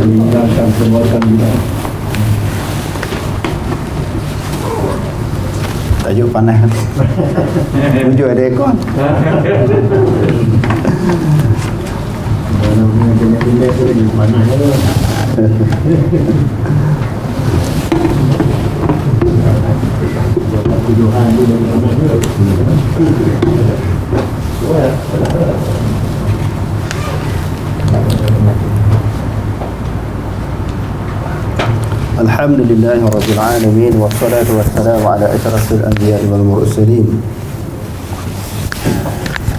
meninggalkan perbuatan bidah. Tajuk panas. Tujuh ada ekor. Mana punya jenis-jenis tu lagi panas tu. Dapat tuduhan tu dari panas tu. Alhamdulillahi Rabbil Alamin. Wassalatu wassalamu ala asyrafil anbiya'i wal mursalin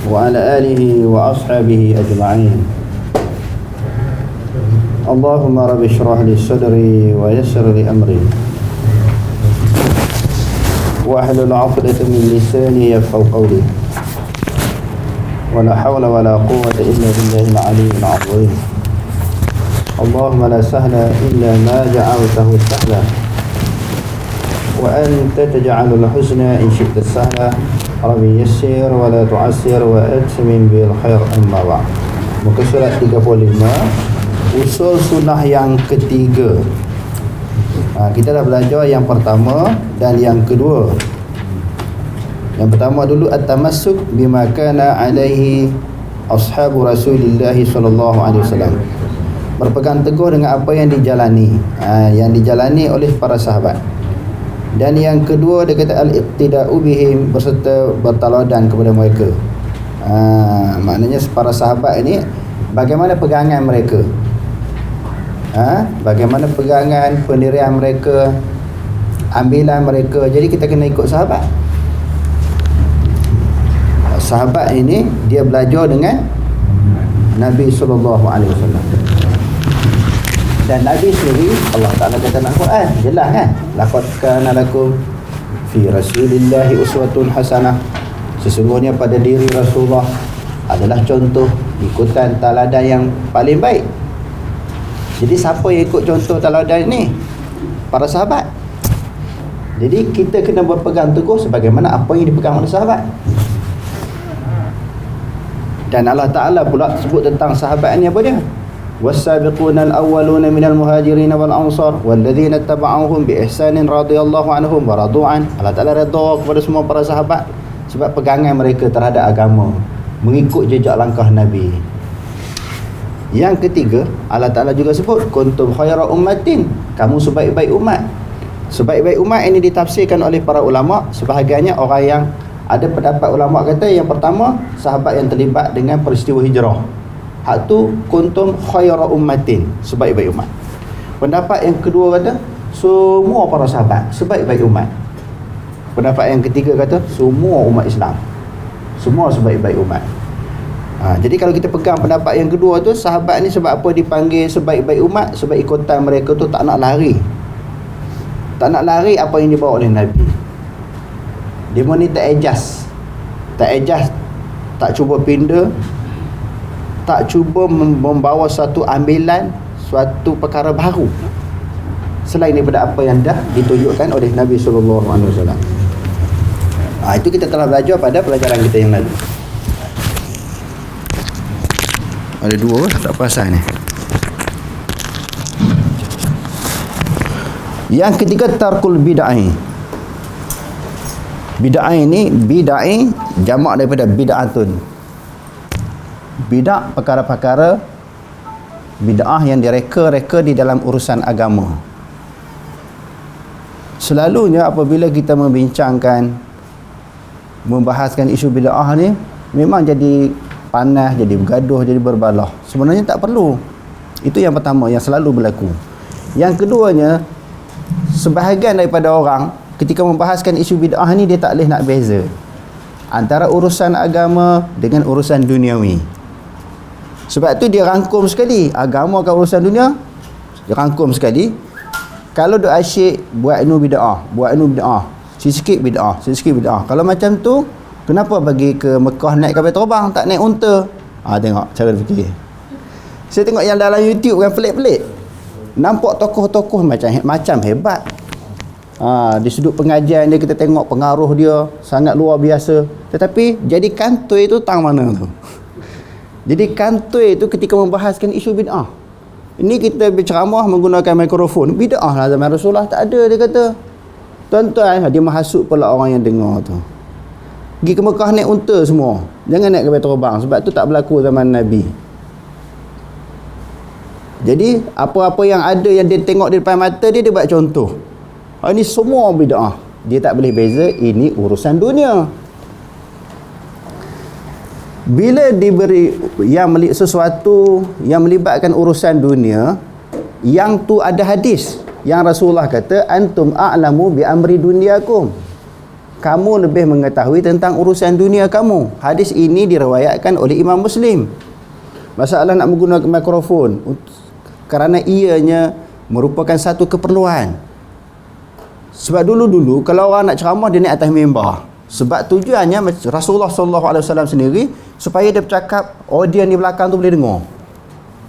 wa ala alihi wa ashabihi ajma'in. Allahumma rabbi shrah li sadri wa yassir li amri wa ahlul 'uqdatam min lisani yafqahu qawli. Wa la hawla wa la quwwata illa billahil 'aliyyil 'azim. Allahumma la sahla illa ma ja'altahu sahla wa anta taj'alul husna in syi'ta sahla. Rabbi yassir wa la tu'assir wa atmim bil khair. Amma ba'd. Muka surat 35, usul sunnah yang ketiga. Kita dah belajar yang pertama dan yang kedua. Yang pertama dulu at-tamassuk bima kana alaihi ashabu Rasulillah sallallahu alaihi wasallam. Berpegang teguh dengan apa yang dijalani, yang dijalani oleh para sahabat. Dan yang kedua dia kata al-iqtida'u bihim, berserta bertaladan kepada mereka. Maknanya para sahabat ini bagaimana pegangan mereka, bagaimana pegangan pendirian mereka, ambilan mereka. Jadi kita kena ikut sahabat. Sahabat ini dia belajar dengan Nabi sallallahu alaihi wasallam. Dan Nabi sendiri, Allah Ta'ala kata dalam Al-Quran, jelas kan? Laqad kana lakum fi Rasulillahi uswatun hasanah. Sesungguhnya pada diri Rasulullah adalah contoh ikutan teladan yang paling baik. Jadi siapa yang ikut contoh teladan ini? Para sahabat. Jadi kita kena berpegang teguh sebagaimana apa yang dipegang oleh sahabat. Dan Allah Ta'ala pula sebut tentang sahabat ni apa dia? والسابقون الأولون من المهاجرين والأنصار والذين اتبعوهم بإحسان رضي الله عنهم ورضوا عنه. Allah Ta'ala redha kepada semua para sahabat sebab pegangan mereka terhadap agama, mengikut jejak langkah Nabi. Yang ketiga, Allah Ta'ala juga sebut kuntum khaira ummatin, kamu sebaik-baik umat. Sebaik-baik umat ini ditafsirkan oleh para ulama. Sebahagiannya orang yang ada pendapat ulama kata yang pertama sahabat yang terlibat dengan peristiwa hijrah. Hak tu kuntum khaira ummatin, sebaik-baik umat. Pendapat yang kedua kata semua para sahabat sebaik-baik umat. Pendapat yang ketiga kata semua umat Islam, semua sebaik-baik umat. Jadi kalau kita pegang pendapat yang kedua tu, sahabat ni sebab apa dipanggil sebaik-baik umat? Sebab ikutan mereka tu tak nak lari. Tak nak lari apa yang dibawa oleh Nabi. Dia ni tak adjust. Tak cuba pindah, tak cuba membawa satu ambilan, suatu perkara baru selain daripada apa yang dah ditunjukkan oleh Nabi sallallahu alaihi wasallam. Itu kita telah belajar pada pelajaran kita yang lalu. Ada dua tak perasan ni. Yang ketiga tarkul bid'ah. Bid'ah ini jamak daripada bid'atun. Bid'ah perkara-perkara bid'ah yang direka-reka di dalam urusan agama. Selalunya apabila kita membahaskan isu bid'ah ni, memang jadi panas, jadi bergaduh, jadi berbalah. Sebenarnya tak perlu. Itu yang pertama yang selalu berlaku. Yang keduanya, sebahagian daripada orang ketika membahaskan isu bid'ah ni, dia tak boleh nak beza antara urusan agama dengan urusan duniawi. Sebab tu dia rangkum sekali agama ke urusan dunia, dia rangkum sekali. Kalau duk asyik buat inu bid'ah, sikit bid'ah. Kalau macam tu, kenapa bagi ke Mekah naik kapal terbang, tak naik unta? Tengok cara fikir. Saya tengok yang dalam YouTube kan pelik-pelik. Nampak tokoh-tokoh macam hebat. Di sudut pengajian dia kita tengok pengaruh dia sangat luar biasa. Tetapi jadi kantoi itu tang mana tu? Jadi kantoi itu ketika membahaskan isu bid'ah. Ini kita berceramah menggunakan mikrofon. Bid'ah lah zaman Rasulullah tak ada, dia kata. Tuan-tuan, dia menghasut pula orang yang dengar tu. Pergi ke Mekah naik unta semua. Jangan naik kapal terbang sebab tu tak berlaku zaman Nabi. Jadi apa-apa yang ada yang dia tengok di depan mata dia, dia buat contoh. Ini semua bid'ah. Dia tak boleh beza, ini urusan dunia. Bila diberi sesuatu yang melibatkan urusan dunia, yang tu ada hadis yang Rasulullah kata, antum a'lamu bi amri dunyakum. Kamu lebih mengetahui tentang urusan dunia kamu. Hadis ini diriwayatkan oleh Imam Muslim. Masalah nak menggunakan mikrofon kerana ianya merupakan satu keperluan. Sebab dulu-dulu kalau orang nak ceramah dia naik atas mimbar. Sebab tujuannya Rasulullah SAW sendiri supaya dia bercakap, audiens di belakang tu boleh dengar.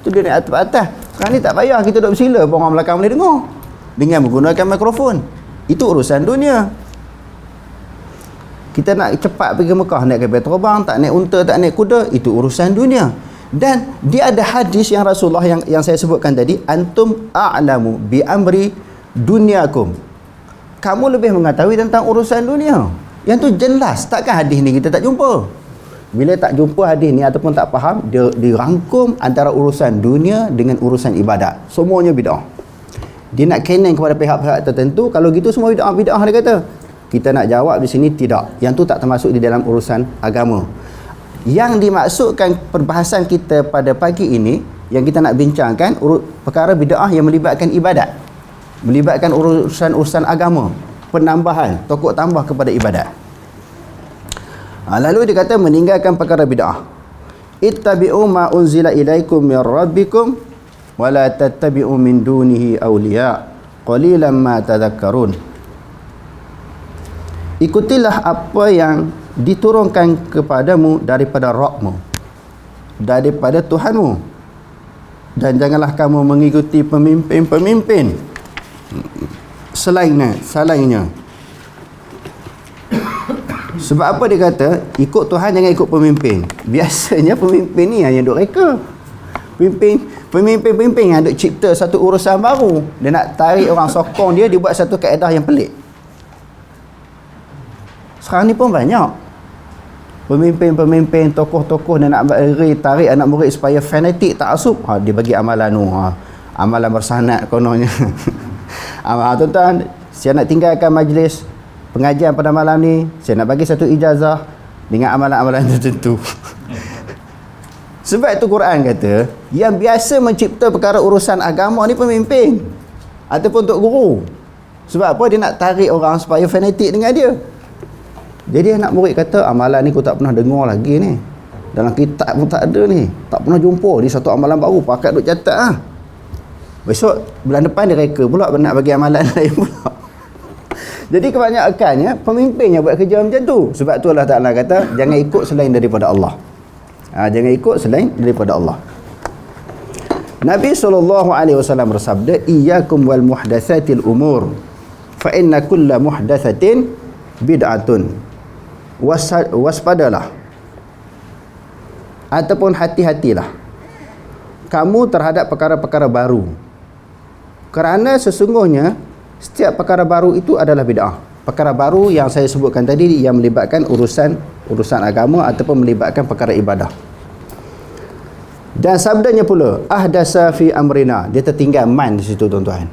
Tu dia naik atas. Sekarang ni tak payah kita duduk bersila pun orang belakang boleh dengar dengan menggunakan mikrofon. Itu urusan dunia. Kita nak cepat pergi Mekah, naik kapal terbang, tak naik unta, tak naik kuda, itu urusan dunia. Dan dia ada hadis yang Rasulullah yang saya sebutkan tadi, antum a'lamu bi amri dunyakum. Kamu lebih mengetahui tentang urusan dunia. Yang tu jelas. Takkan hadis ni kita tak jumpa. Bila tak jumpa hadis ni ataupun tak faham, dia dirangkum antara urusan dunia dengan urusan ibadat. Semuanya bid'ah. Dia nak kenen kepada pihak-pihak tertentu, kalau gitu semua bid'ah dia kata. Kita nak jawab di sini tidak. Yang tu tak termasuk di dalam urusan agama. Yang dimaksudkan perbahasan kita pada pagi ini, yang kita nak bincangkan perkara bid'ah yang melibatkan ibadat, melibatkan urusan agama, penambahan, tokok tambah kepada ibadat. Lalu dia kata meninggalkan perkara bid'ah. Ittabi'u ma unzila ilaikum min rabbikum wa la tattabi'u min dunihi awliya qalilan ma tadhakkarun. Ikutilah apa yang diturunkan kepadamu daripada Rabbmu, daripada Tuhanmu, dan janganlah kamu mengikuti pemimpin-pemimpin selainnya. Sebab apa dia kata ikut Tuhan, jangan ikut pemimpin. Biasanya pemimpin ni hanya duk reka. Pemimpin yang duk cipta satu urusan baru, dia nak tarik orang, sokong dia buat satu kaedah yang pelik. Sekarang ni pun banyak pemimpin, tokoh-tokoh yang nak tarik anak murid supaya fanatik taksub. Dia bagi amalan tu, amalan bersanad kononnya. Tuan-tuan, saya nak tinggalkan majlis pengajian pada malam ni, saya nak bagi satu ijazah dengan amalan-amalan tertentu. Sebab itu Quran kata yang biasa mencipta perkara urusan agama ni pemimpin ataupun tok guru. Sebab apa? Dia nak tarik orang supaya fanatik dengan dia. Jadi anak murid kata, amalan ni aku tak pernah dengar lagi ni, dalam kitab pun tak ada ni, tak pernah jumpa. Ni satu amalan baru, pakat duk catat Besok bulan depan dia reka pula nak bagi amalan lain pula. Jadi kebanyakannya pemimpin yang buat kerja macam tu. Sebab tu Allah Ta'ala kata jangan ikut selain daripada Allah. Jangan ikut selain daripada Allah. Nabi SAW bersabda, iyyakum wal muhdatsatil umur fa inna kulla muhdatsatin bid'atun. Waspadalah ataupun hati-hatilah kamu terhadap perkara-perkara baru, kerana sesungguhnya setiap perkara baru itu adalah bid'ah. Perkara baru yang saya sebutkan tadi yang melibatkan urusan agama ataupun melibatkan perkara ibadah. Dan sabdanya pula, ahdasa fi amrina, dia tertinggal man di situ tuan-tuan.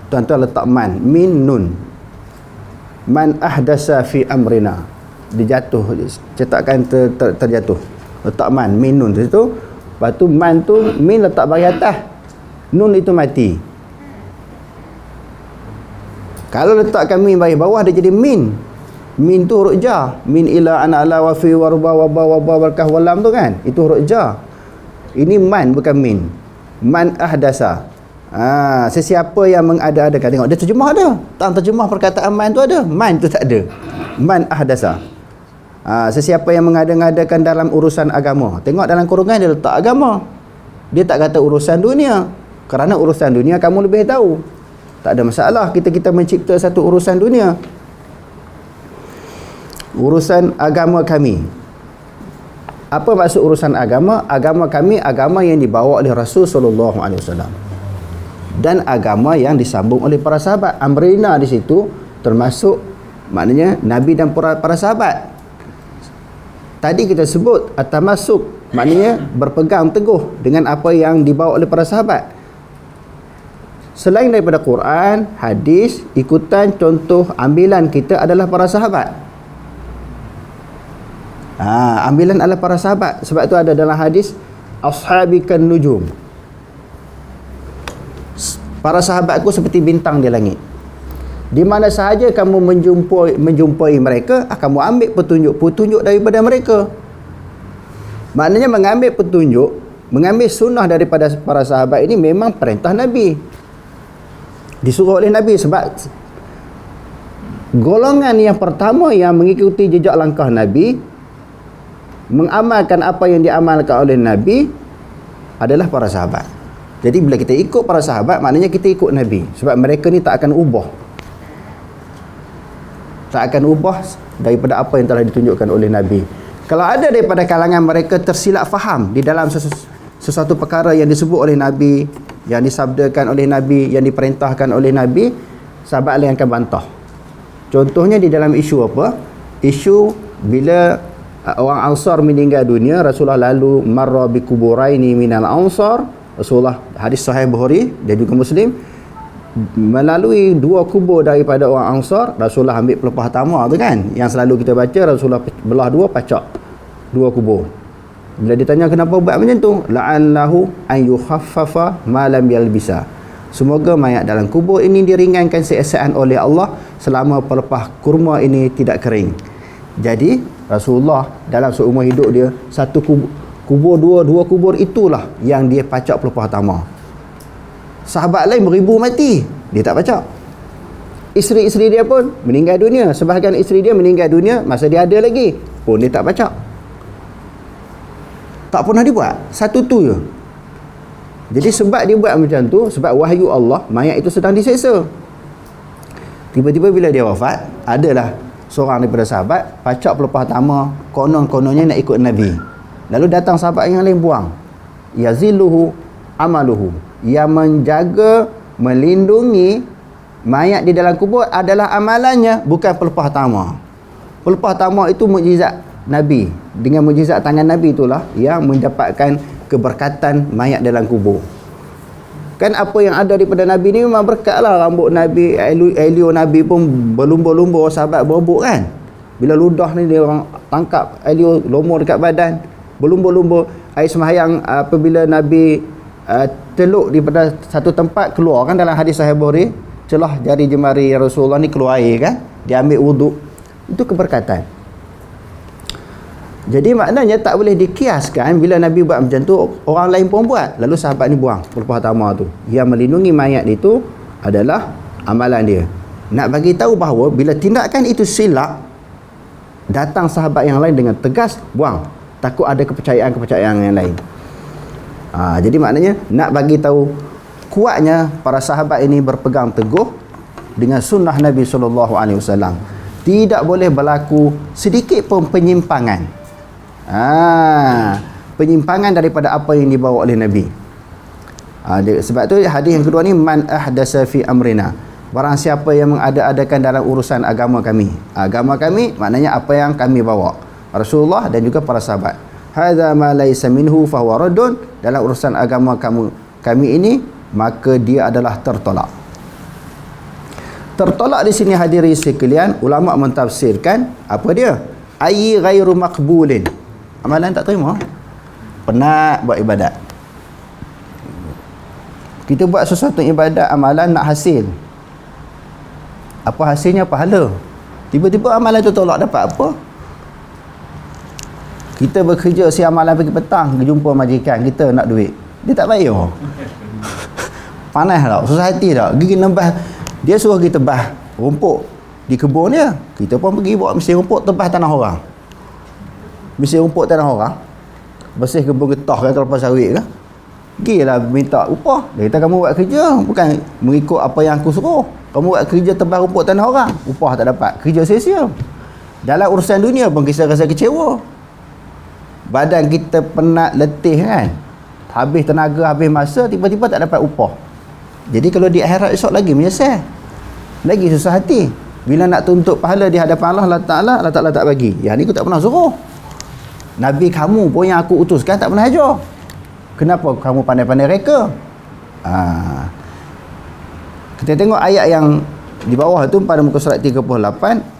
Tuan-tuan letak man, min nun. Man ahdasa fi amrina, dia jatuh, cetakan terjatuh. Letak man, min nun di situ. Lepas tu man tu, min letak bagi atas, nun itu mati. Kalau letakkan min bagi bawah, dia jadi min. Min tu huruf jar. Min ila ana ala wa fi warba wa ba wa barakah walam tu kan, itu huruf jar. Ini man bukan min. Man ahdasa. Sesiapa yang mengada-adakan. Tengok dia terjemah ada. Tang terjemah perkataan man tu ada, man tu tak ada. Man ahdasa. Sesiapa yang mengada-ngadakan dalam urusan agama. Tengok dalam kurungan dia letak agama. Dia tak kata urusan dunia. Kerana urusan dunia kamu lebih tahu. Tak ada masalah kita mencipta satu urusan dunia. Urusan agama kami. Apa maksud urusan agama? Agama kami, agama yang dibawa oleh Rasul sallallahu alaihi wasallam. Dan agama yang disambung oleh para sahabat. Amrina di situ termasuk maknanya Nabi dan para sahabat. Tadi kita sebut at-tamassuk, maknanya berpegang teguh dengan apa yang dibawa oleh para sahabat. Selain daripada Quran, hadis, ikutan contoh ambilan kita adalah para sahabat. Ambilan adalah para sahabat. Sebab itu ada dalam hadis ashabikan nujum. Para sahabatku seperti bintang di langit. Di mana sahaja kamu menjumpai mereka, kamu ambil petunjuk daripada mereka. Maknanya mengambil petunjuk, mengambil sunnah daripada para sahabat ini memang perintah Nabi. Disuruh oleh Nabi, sebab golongan yang pertama yang mengikuti jejak langkah Nabi, mengamalkan apa yang diamalkan oleh Nabi adalah para sahabat. Jadi bila kita ikut para sahabat, maknanya kita ikut Nabi. Sebab mereka ni tak akan ubah. Tak akan ubah daripada apa yang telah ditunjukkan oleh Nabi. Kalau ada daripada kalangan mereka tersilap faham di dalam sesuatu perkara yang disebut oleh Nabi, yang disabdakan oleh Nabi, yang diperintahkan oleh Nabi, sahabat lain akan bantah. Contohnya di dalam isu apa? Isu bila orang Ansar meninggal dunia, Rasulullah lalu marra bi kuburaini minal Ansar. Rasulullah, hadis sahih Bukhari dan juga Muslim, melalui dua kubur daripada orang Ansar, Rasulullah ambil pelepah tamar tu kan, yang selalu kita baca, Rasulullah belah dua, pacak dua kubur. Bila ditanya kenapa buat macam tu, la'allahu an yukhaffafa ma lam yalbisa, semoga mayat dalam kubur ini diringankan siksaan oleh Allah selama pelepah kurma ini tidak kering. Jadi Rasulullah dalam seumur hidup dia, satu kubur dua kubur itulah yang dia pacak pelepah tamar. Sahabat lain beribu mati, dia tak pacak. Isteri-isteri dia pun meninggal dunia, sebahagian isteri dia meninggal dunia masa dia ada lagi, pun dia tak pacak. Tak pernah dibuat, satu tu je. Jadi sebab dia buat macam tu, sebab wahyu Allah, mayat itu sedang diseksa. Tiba-tiba bila dia wafat, adalah seorang daripada sahabat pacak pelepah tamar, konon-kononnya nak ikut Nabi. Lalu datang sahabat yang lain buang. Yazilluhu amaluhu, yang menjaga, melindungi mayat di dalam kubur adalah amalannya, bukan pelepah tamar. Pelepah tamar itu mukjizat Nabi. Dengan mukjizat tangan Nabi itulah yang mendapatkan keberkatan mayat dalam kubur. Kan apa yang ada daripada Nabi ni memang berkat lah. Rambut Nabi, elio Nabi pun berlumba-lumba, sahabat berebut kan. Bila ludah ni dia orang tangkap elio lomor dekat badan, berlumba-lumba. Air sembahyang apabila Nabi teluk daripada satu tempat, keluar kan dalam hadis Sahih Bukhari, celah jari jemari Rasulullah ni keluar air kan, dia ambil wuduk. Itu keberkatan. Jadi maknanya tak boleh dikiaskan bila Nabi buat macam tu, orang lain pun buat, lalu sahabat ni buang pelepah tamar tu. Yang melindungi mayat itu adalah amalan dia. Nak bagi tahu bahawa bila tindakan itu silap, datang sahabat yang lain dengan tegas buang, takut ada kepercayaan yang lain. Jadi maknanya nak bagi tahu kuatnya para sahabat ini berpegang teguh dengan sunnah Nabi SAW. Tidak boleh berlaku sedikit pun penyimpangan. Penyimpangan daripada apa yang dibawa oleh Nabi. Sebab tu hadis yang kedua ni, man ahdasa fi amrina, barang siapa yang mengada-adakan dalam urusan agama kami. Agama kami maknanya apa yang kami bawa, Rasulullah dan juga para sahabat. Hadza ma laysa minhu fa huwa raddun, dalam urusan agama kami ini, maka dia adalah tertolak. Tertolak di sini hadirin sekalian, ulama mentafsirkan apa dia? Ayy ghairu maqbulin, amalan tak terima. Penat buat ibadat. Kita buat sesuatu ibadat, amalan nak hasil. Apa hasilnya? Pahala. Tiba-tiba amalan tu tolak, dapat apa? Kita bekerja siang malam pergi petang, jumpa majikan kita nak duit, dia tak bayar. Panas tak? Susah hati tak? Gigi nembah, dia suruh kita tebah rumput di kebun dia, kita pun pergi bawa mesin rumput tebah tanah orang. Mesin rumput tanah orang, bersih kebun getah kan, kelapa sawit kan. Gilah minta upah. Dia kata kamu buat kerja bukan mengikut apa yang aku suruh. Kamu buat kerja tebang rumput tanah orang, upah tak dapat, kerja sia-sia. Dalam urusan dunia pun kita rasa kecewa. Badan kita penat, letih kan, habis tenaga, habis masa, tiba-tiba tak dapat upah. Jadi kalau di akhirat esok lagi menyesal, lagi susah hati. Bila nak tuntut pahala di hadapan Allah Ta'ala tak bagi. Yang ni aku tak pernah suruh. Nabi kamu pun yang aku utuskan tak pernah ajar. Kenapa kamu pandai-pandai reka? Kita tengok ayat yang di bawah tu pada muka surat 38.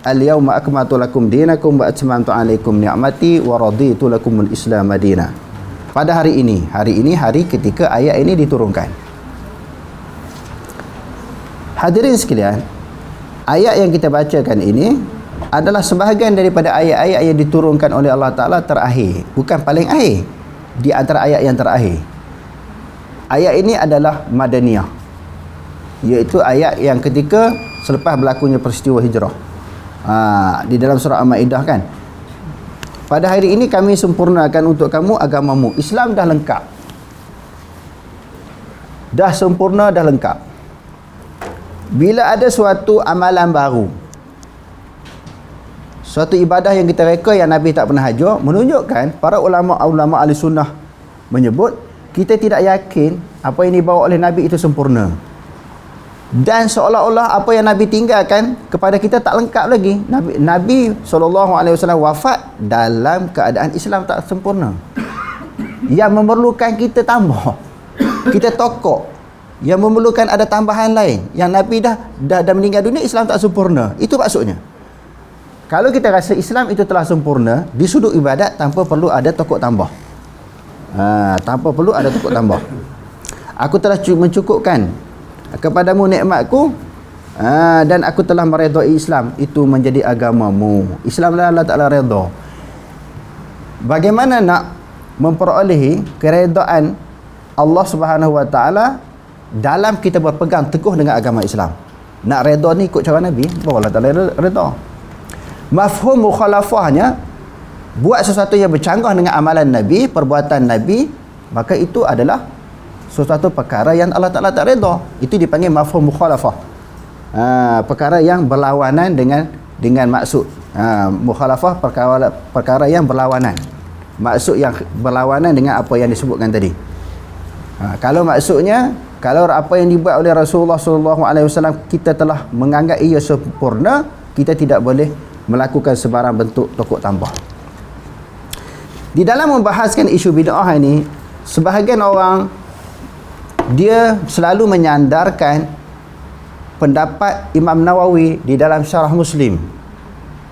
Al-yawma akmaltu lakum dinakum wa atmamtu alaikum ni'mati wa raditu lakumul Islam madina. Pada hari ini hari ketika ayat ini diturunkan. Hadirin sekalian, ayat yang kita bacakan ini adalah sebahagian daripada ayat-ayat yang diturunkan oleh Allah Ta'ala terakhir, bukan paling akhir, di antara ayat yang terakhir. Ayat ini adalah Madaniyah, iaitu ayat yang ketika selepas berlakunya peristiwa hijrah. Di dalam surah Al-Maidah kan, pada hari ini kami sempurnakan untuk kamu agamamu. Islam dah lengkap, dah sempurna, dah lengkap. Bila ada suatu amalan baru, suatu ibadah yang kita reka yang Nabi tak pernah ajar, menunjukkan para ulama-ulama ahli sunnah menyebut kita tidak yakin apa yang dibawa oleh Nabi itu sempurna. Dan seolah-olah apa yang Nabi tinggalkan kepada kita tak lengkap lagi. Nabi SAW wafat dalam keadaan Islam tak sempurna, yang memerlukan kita tambah, kita tokok, yang memerlukan ada tambahan lain. Yang Nabi dah meninggal dunia, Islam tak sempurna. Itu maksudnya. Kalau kita rasa Islam itu telah sempurna di sudut ibadat, tanpa perlu ada tokok tambah. Tanpa perlu ada tokok tambah. Aku telah mencukupkan kepadamu nikmatku, dan aku telah meredai Islam itu menjadi agamamu. Islam lah Allah Ta'ala redha. Bagaimana nak memperolehi keredaan Allah Subhanahu Wa Ta'ala dalam kita berpegang teguh dengan agama Islam? Nak redha ni ikut cara Nabi, baru Allah Ta'ala redha. Mafhum mukhalafahnya, buat sesuatu yang bercanggah dengan amalan Nabi, perbuatan Nabi, maka itu adalah sesuatu perkara yang Allah Ta'ala tak redha. Itu dipanggil mafhum mukhalafah. Perkara yang berlawanan dengan maksud. Mukhalafah perkara yang berlawanan, maksud yang berlawanan dengan apa yang disebutkan tadi. Kalau maksudnya, kalau apa yang dibuat oleh Rasulullah SAW kita telah menganggap ia sempurna, kita tidak boleh melakukan sebarang bentuk tokok tambah. Di dalam membahaskan isu bid'ah ini, sebahagian orang dia selalu menyandarkan pendapat Imam Nawawi di dalam Syarah Muslim.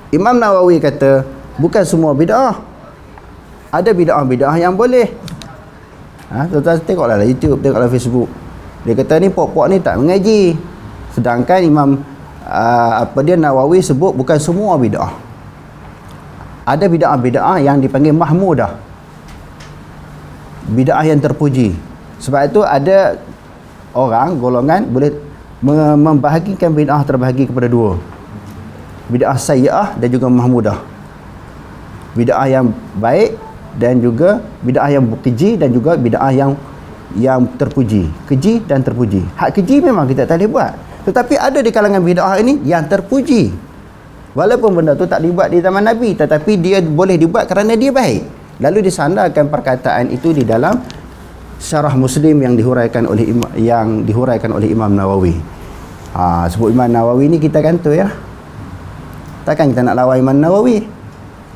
Imam Nawawi kata bukan semua bid'ah, ada bid'ah-bid'ah yang boleh. Tuan-tuan tengoklah YouTube, tengoklah Facebook. Dia kata ni pok-pok ni tak mengaji. Sedangkan Imam Nawawi sebut bukan semua bid'ah. Ada bid'ah-bid'ah yang dipanggil mahmudah, bid'ah yang terpuji. Sebab itu ada orang, golongan boleh membahagikan bid'ah terbahagi kepada dua. Bid'ah sayyi'ah dan juga mahmudah. Bid'ah yang baik dan juga bid'ah yang keji, dan juga bid'ah yang terpuji. Keji dan terpuji. Hak keji memang kita tak boleh buat, tetapi ada di kalangan bid'ah ini yang terpuji. Walaupun benda tu tak dibuat di zaman Nabi, tetapi dia boleh dibuat kerana dia baik. Lalu disandarkan perkataan itu di dalam Syarah Muslim yang dihuraikan oleh Imam Nawawi. Sebut Imam Nawawi ni kita kantoi ya. Takkan kita nak lawan Imam Nawawi?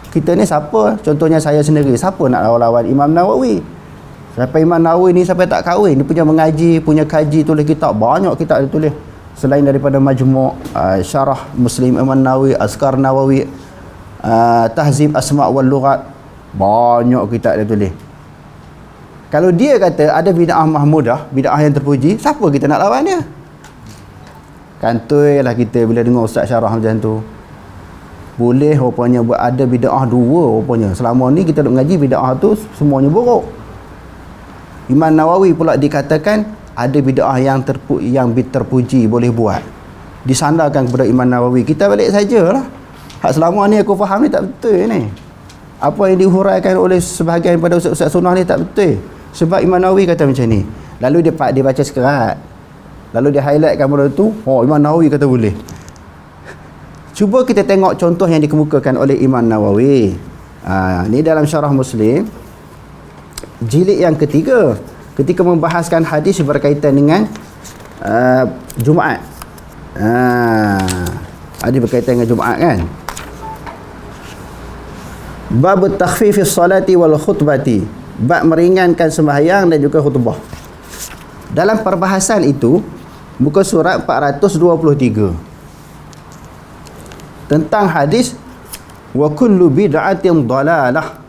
Kita ni siapa? Contohnya saya sendiri, siapa nak lawan Imam Nawawi? Sampai Imam Nawawi ni sampai tak kahwin, dia punya mengaji, punya kaji, tulis kitab, banyak kitab dia tulis. Selain daripada Majmu' Syarah Muslim Imam Nawawi, Azkar Nawawi, Tahzib Asma' wal Lughat, banyak kitab dia tulis. Kalau dia kata ada bid'ah mahmudah, bid'ah yang terpuji, siapa kita nak lawan dia? Kantoi lah kita bila dengar ustaz syarah macam tu. Boleh rupanya buat ada bid'ah dua rupanya. Selama ni kita duk mengaji bid'ah tu semuanya buruk. Imam Nawawi pula dikatakan ada bid'ah yang terpuji boleh buat. Disandarkan kepada Imam Nawawi. Kita balik sajalah. Hak selama ni aku faham ni tak betul ni. Apa yang dihuraikan oleh sebahagian daripada ustaz-ustaz sunnah ni tak betul. Sebab Imam Nawawi kata macam ni. Lalu dia baca sekerat. Lalu dia highlightkan benda tu. Oh, Imam Nawawi kata boleh. Cuba kita tengok contoh yang dikemukakan oleh Imam Nawawi. Ni dalam Syarah Muslim jilid yang ketiga, ketika membahaskan hadis berkaitan dengan Jumaat. Hadis berkaitan dengan Jumaat kan. Bab takhfifis salati wal khutbati. Bab meringankan sembahyang dan juga khutbah. Dalam perbahasan itu, muka surat 423. Tentang hadis wa kullu bid'atin dalalah.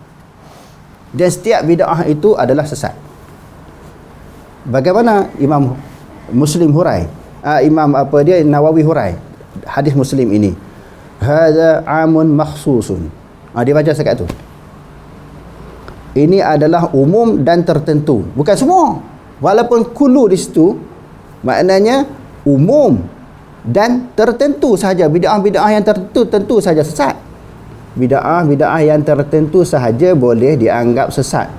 Dan setiap bid'ah itu adalah sesat. Bagaimana Imam Muslim hurai? Imam Nawawi hurai hadis Muslim ini. Hadza amun makhsusun. Dia baca sekat tu. Ini adalah umum dan tertentu. Bukan semua. Walaupun kullu di situ maknanya umum dan tertentu sahaja. Bid'ah-bid'ah yang tertentu tentu sahaja sesat. Bid'ah yang tertentu sahaja boleh dianggap sesat.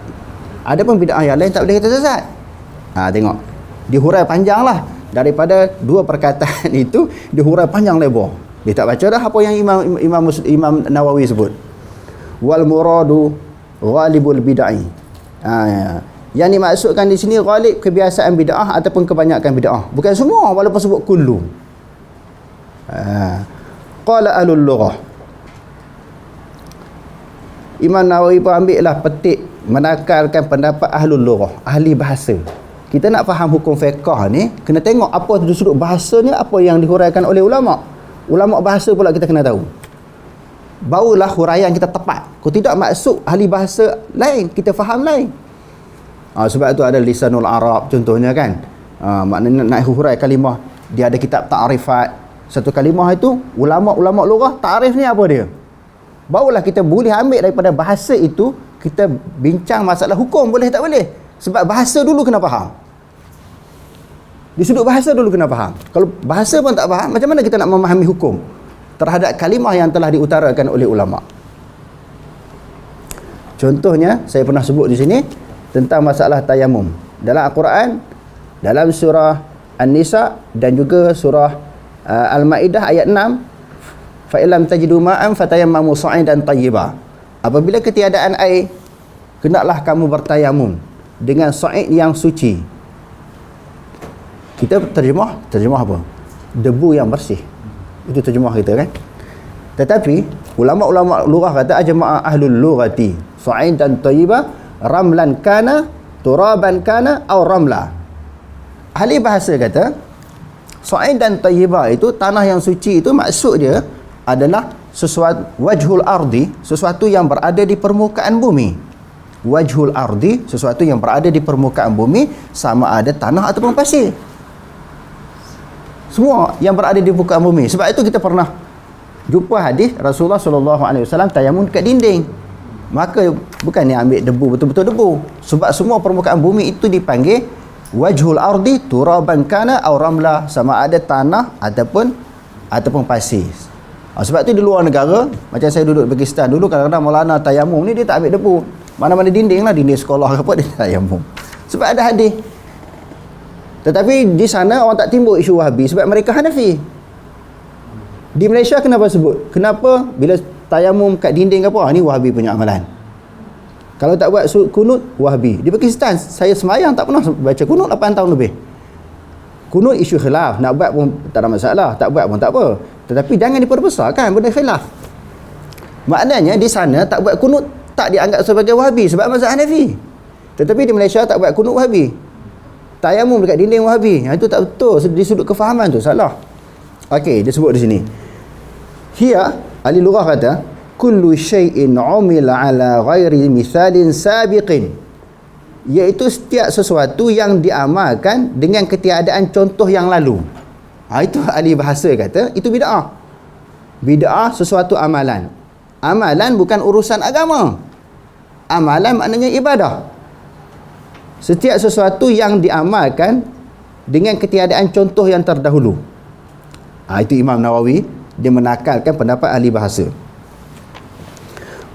Adapun bid'ah yang lain tak boleh kata sesat. Tengok. Dihurai panjang lah. Daripada dua perkataan itu dihurai panjang lebar. Dia tak baca dah apa yang Imam Nawawi sebut. Wal muradu ghalibul bid'ah. Yang dimaksudkan di sini ghalib kebiasaan bid'ah ataupun kebanyakan bid'ah. Bukan semua walaupun sebut kullu. Qala ahlul lughah. Imam Nawawi pun ambil lah petik menakalkan pendapat ahlul lughah, ahli bahasa. Kita nak faham hukum fiqh ni kena tengok apa sudut bahasanya, apa yang dihuraikan oleh ulama. Ulama bahasa pula kita kena tahu. Barulah huraian kita tepat. Kalau tidak maksud ahli bahasa lain, kita faham lain. Sebab itu ada lisanul Arab contohnya kan. Maknanya nak hurai kalimah, dia ada kitab ta'rifat. Satu kalimah itu ulama-ulama lughah ta'rif ni apa dia? Barulah kita boleh ambil daripada bahasa itu, kita bincang masalah hukum boleh tak boleh. Sebab bahasa dulu kena faham. Di sudut bahasa dulu kena faham. Kalau bahasa pun tak faham, macam mana kita nak memahami hukum terhadap kalimah yang telah diutarakan oleh ulama? Contohnya saya pernah sebut di sini tentang masalah tayamum dalam Al-Quran, dalam surah An-Nisa dan juga surah Al-Maidah ayat 6, fa illam tajidu ma'an fatayammamu sa'idan tayyiba. Apabila ketiadaan air, hendaklah kamu bertayamum dengan sa'id yang suci. Kita terjemah apa? Debu yang bersih. Itu terjemah kita kan. Tetapi ulama-ulama lughah kata ajma'a ahlul lughati sa'idan tayyiba ramlan kana turaban kana atau ramla. Ahli bahasa kata sa'id dan tayyiba itu tanah yang suci itu maksud dia adalah sesuatu wajhul ardi, sesuatu yang berada di permukaan bumi. Wajhul ardi, sesuatu yang berada di permukaan bumi, sama ada tanah ataupun pasir. Semua yang berada di permukaan bumi. Sebab itu kita pernah jumpa hadis Rasulullah SAW tayamum kat dinding. Maka bukan dia ambil debu, betul-betul debu. Sebab semua permukaan bumi itu dipanggil wajhul ardi turaban kana aw ramla, sama ada tanah ataupun pasir. Sebab tu di luar negara, macam saya duduk di Pakistan dulu, kadang-kadang Maulana tayamum ni dia tak ambil debu. Mana-mana dinding lah, dinding sekolah ke apa, dia tayamum. Sebab ada hadis. Tetapi di sana orang tak timbul isu Wahabi sebab mereka Hanafi. Di Malaysia kenapa sebut? Kenapa bila tayamum kat dinding ke apa, ni Wahabi punya amalan. Kalau tak buat kunut, Wahabi. Di Pakistan saya semayang tak pernah baca kunut 8 tahun lebih. Kunut isu khilaf, nak buat pun tak ada masalah, tak buat pun tak apa. Tetapi jangan diperbesarkan benda khilaf. Maknanya di sana tak buat kunut tak dianggap sebagai Wahabi sebab mazhab Hanafi. Tetapi di Malaysia tak buat kunut Wahabi. Tayamum dekat dinding Wahabi. Itu tak betul, di sudut kefahaman tu salah. Okey, dia sebut di sini. Hiya ahli lughah kata kullu syai'in 'umila 'ala ghairi mithalin sabiqin, iaitu setiap sesuatu yang diamalkan dengan ketiadaan contoh yang lalu. Itu ahli bahasa kata itu bid'ah. Bid'ah sesuatu amalan. Amalan bukan urusan agama. Amalan maknanya ibadah. Setiap sesuatu yang diamalkan dengan ketiadaan contoh yang terdahulu. Itu Imam Nawawi, dia menakalkan pendapat ahli bahasa.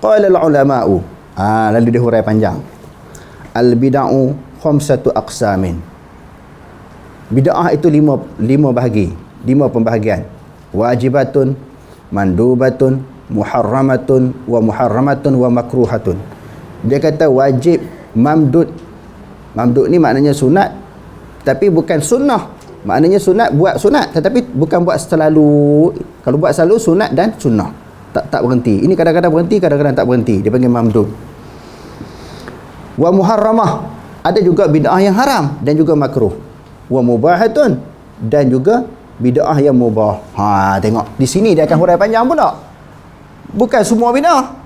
Qala al-ulama'u, lalu dia hurai panjang. Al-bid'u khamsatu aqsamin. Bid'ah itu lima bahagi, 5 pembahagian. Wajibatun, mandubatun, muharramatun, wa makruhatun. Dia kata wajib, mamdud. Mamdud ni maknanya sunat, tapi bukan sunnah. Maknanya sunat, buat sunat, tetapi bukan buat selalu. Kalau buat selalu sunat dan sunnah, tak berhenti. Ini kadang-kadang berhenti, kadang-kadang tak berhenti. Dia panggil mamdud. Wa muharramah, ada juga bid'ah yang haram dan juga makruh. Wa mubahatun, dan juga bid'ah yang mubah. Tengok di sini dia akan hurai panjang pula. Bukan semua bid'ah.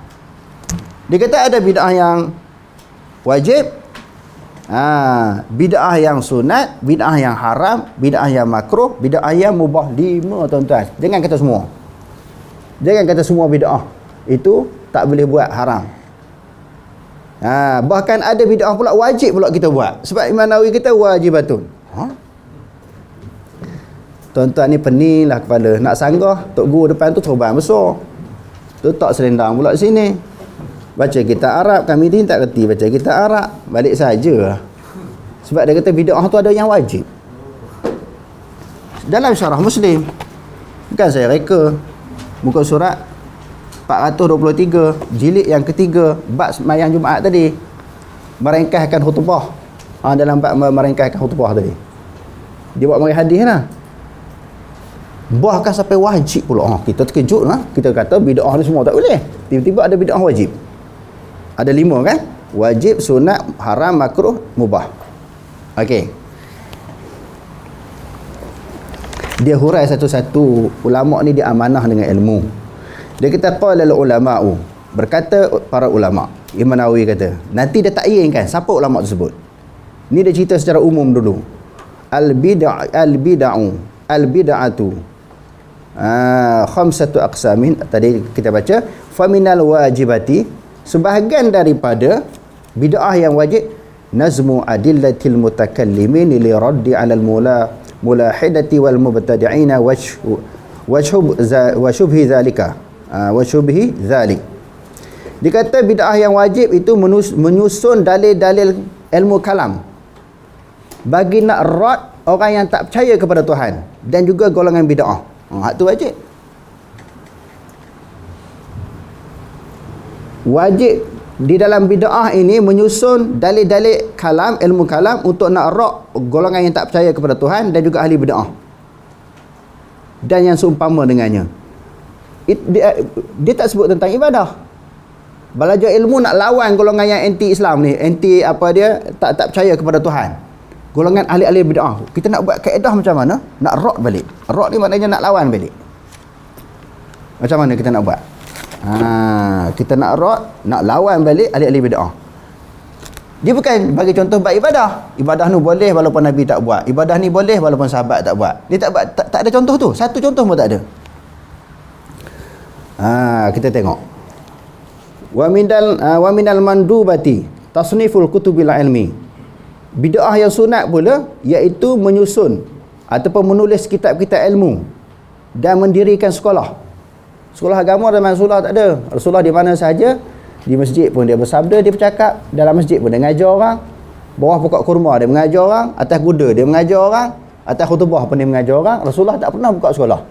Dia kata ada bid'ah yang wajib, bid'ah yang sunat, bid'ah yang haram, bid'ah yang makruh, bid'ah yang mubah. 5 tuan-tuan. Jangan kata semua. Jangan kata semua bid'ah itu tak boleh buat, haram. Bahkan ada bid'ah pula wajib pula kita buat. Sebab Imam Nawawi kata wajibatun. Tuan-tuan ni pening lah kepala. Nak sanggah tok guru depan tu terbang besar. Letak selendang pula sini. Baca kitab Arab, kami ni tak kerti baca kitab Arab. Balik saja. Sebab dia kata bid'ah tu ada yang wajib. Dalam syarah Muslim, bukan saya reka, muka surat 423, jilid yang ketiga, bab sembahyang Jumaat tadi, merengkahkan khutbah. Dalam bab merengkahkan khutbah tadi, dia buat mari hadis lah. Bahkan sampai wajib pula. Kita terkejut lah. Kita kata bid'ah ni semua tak boleh. Tiba-tiba ada bid'ah wajib. Ada 5 kan? Wajib, sunat, haram, makruh, mubah. Okey. Dia hurai satu-satu. Ulama' ni dia amanah dengan ilmu. Dia kata qala al-ulama'u, berkata para ulama'. Imam Nawawi kata, nanti dia takyinkan siapa ulama' tersebut. Ni dia cerita secara umum dulu. Al-bid'atu khamsatu aqsamin. Tadi kita baca faminal wajibati, sebahagian daripada bid'ah yang wajib, nazmu adillatil mutakallimin li raddi 'ala al-mulahidati wal mubtadi'ina wa shubhi zalika wa shubhi zalik. Dikata bid'ah yang wajib itu menyusun dalil-dalil ilmu kalam bagi nak rad orang yang tak percaya kepada Tuhan dan juga golongan bid'ah. Hak tu wajib. Wajib di dalam bid'ah ini menyusun dalil-dalil kalam, ilmu kalam untuk nak rad golongan yang tak percaya kepada Tuhan dan juga ahli bid'ah dan yang seumpama dengannya. Dia tak sebut tentang ibadah. Belajar ilmu nak lawan golongan yang anti Islam ni, anti apa dia, tak percaya kepada Tuhan. Golongan ahli-ahli bid'ah. Kita nak buat kaedah macam mana? Nak rad balik. Rad ni maknanya nak lawan balik. Macam mana kita nak buat? Kita nak rad, nak lawan balik ahli-ahli bid'ah. Dia bukan bagi contoh buat ibadah. Ibadah ni boleh walaupun Nabi tak buat. Ibadah ni boleh walaupun sahabat tak buat. Dia tak buat, tak ada contoh tu. Satu contoh pun tak ada. Kita tengok. Wa minal mandubati tasniful kutubil ilmi. Bid'ah yang sunat pula iaitu menyusun ataupun menulis kitab-kitab ilmu dan mendirikan sekolah. Sekolah agama zaman Rasulullah tak ada. Rasulullah di mana saja, di masjid pun dia bersabda, dia bercakap, dalam masjid pun dia mengajar orang, bawah pokok kurma dia mengajar orang, atas kuda dia mengajar orang, atas khutbah pun dia mengajar orang. Rasulullah tak pernah buka sekolah.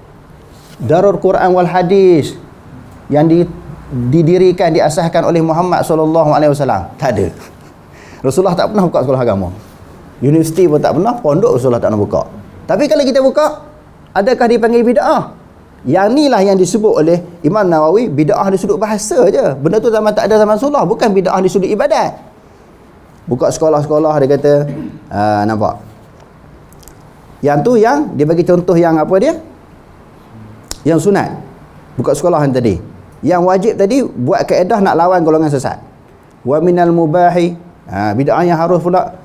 Darul Quran wal Hadis yang didirikan, diasaskan oleh Muhammad SAW tak ada. Rasulullah tak pernah buka sekolah agama. Universiti pun tak pernah, pondok Rasulullah tak pernah buka. Tapi kalau kita buka, adakah dipanggil bid'ah? Yang ni lah yang disebut oleh Imam Nawawi bid'ah di sudut bahasa je. Benda tu zaman tak ada zaman Rasulullah, bukan bid'ah di sudut ibadat. Buka sekolah-sekolah dia kata, nampak? Yang tu yang dia bagi contoh yang apa dia? Yang sunat. Buka sekolah yang tadi. Yang wajib tadi buat kaedah nak lawan golongan sesat. Wa minal mubahi, bid'ah yang harus pula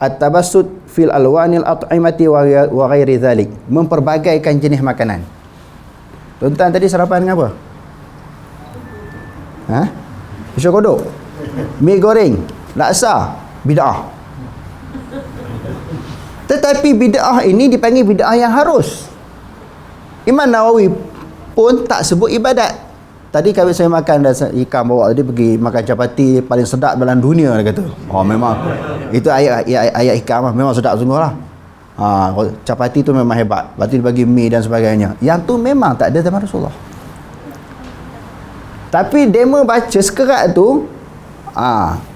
at-tabassut fil alwanil at'imati wa ghairi dhalik, memperbagaikan jenis makanan. Tuan-tuan tadi sarapan dengan apa? Pisau kodok, mi goreng, laksa, bid'ah. Tetapi bid'ah ini dipanggil bid'ah yang harus. Imam Nawawi pun tak sebut ibadat, Tadi kami saya makan ikan bawa tadi, pergi makan capati paling sedap dalam dunia dia kata. Oh memang itu ayat ikan mah memang sedap sungguh lah. Capati tu memang hebat. Lepas tu dia bagi mi dan sebagainya. Yang tu memang tak ada zaman Rasulullah. Tapi demo baca sekerat tu,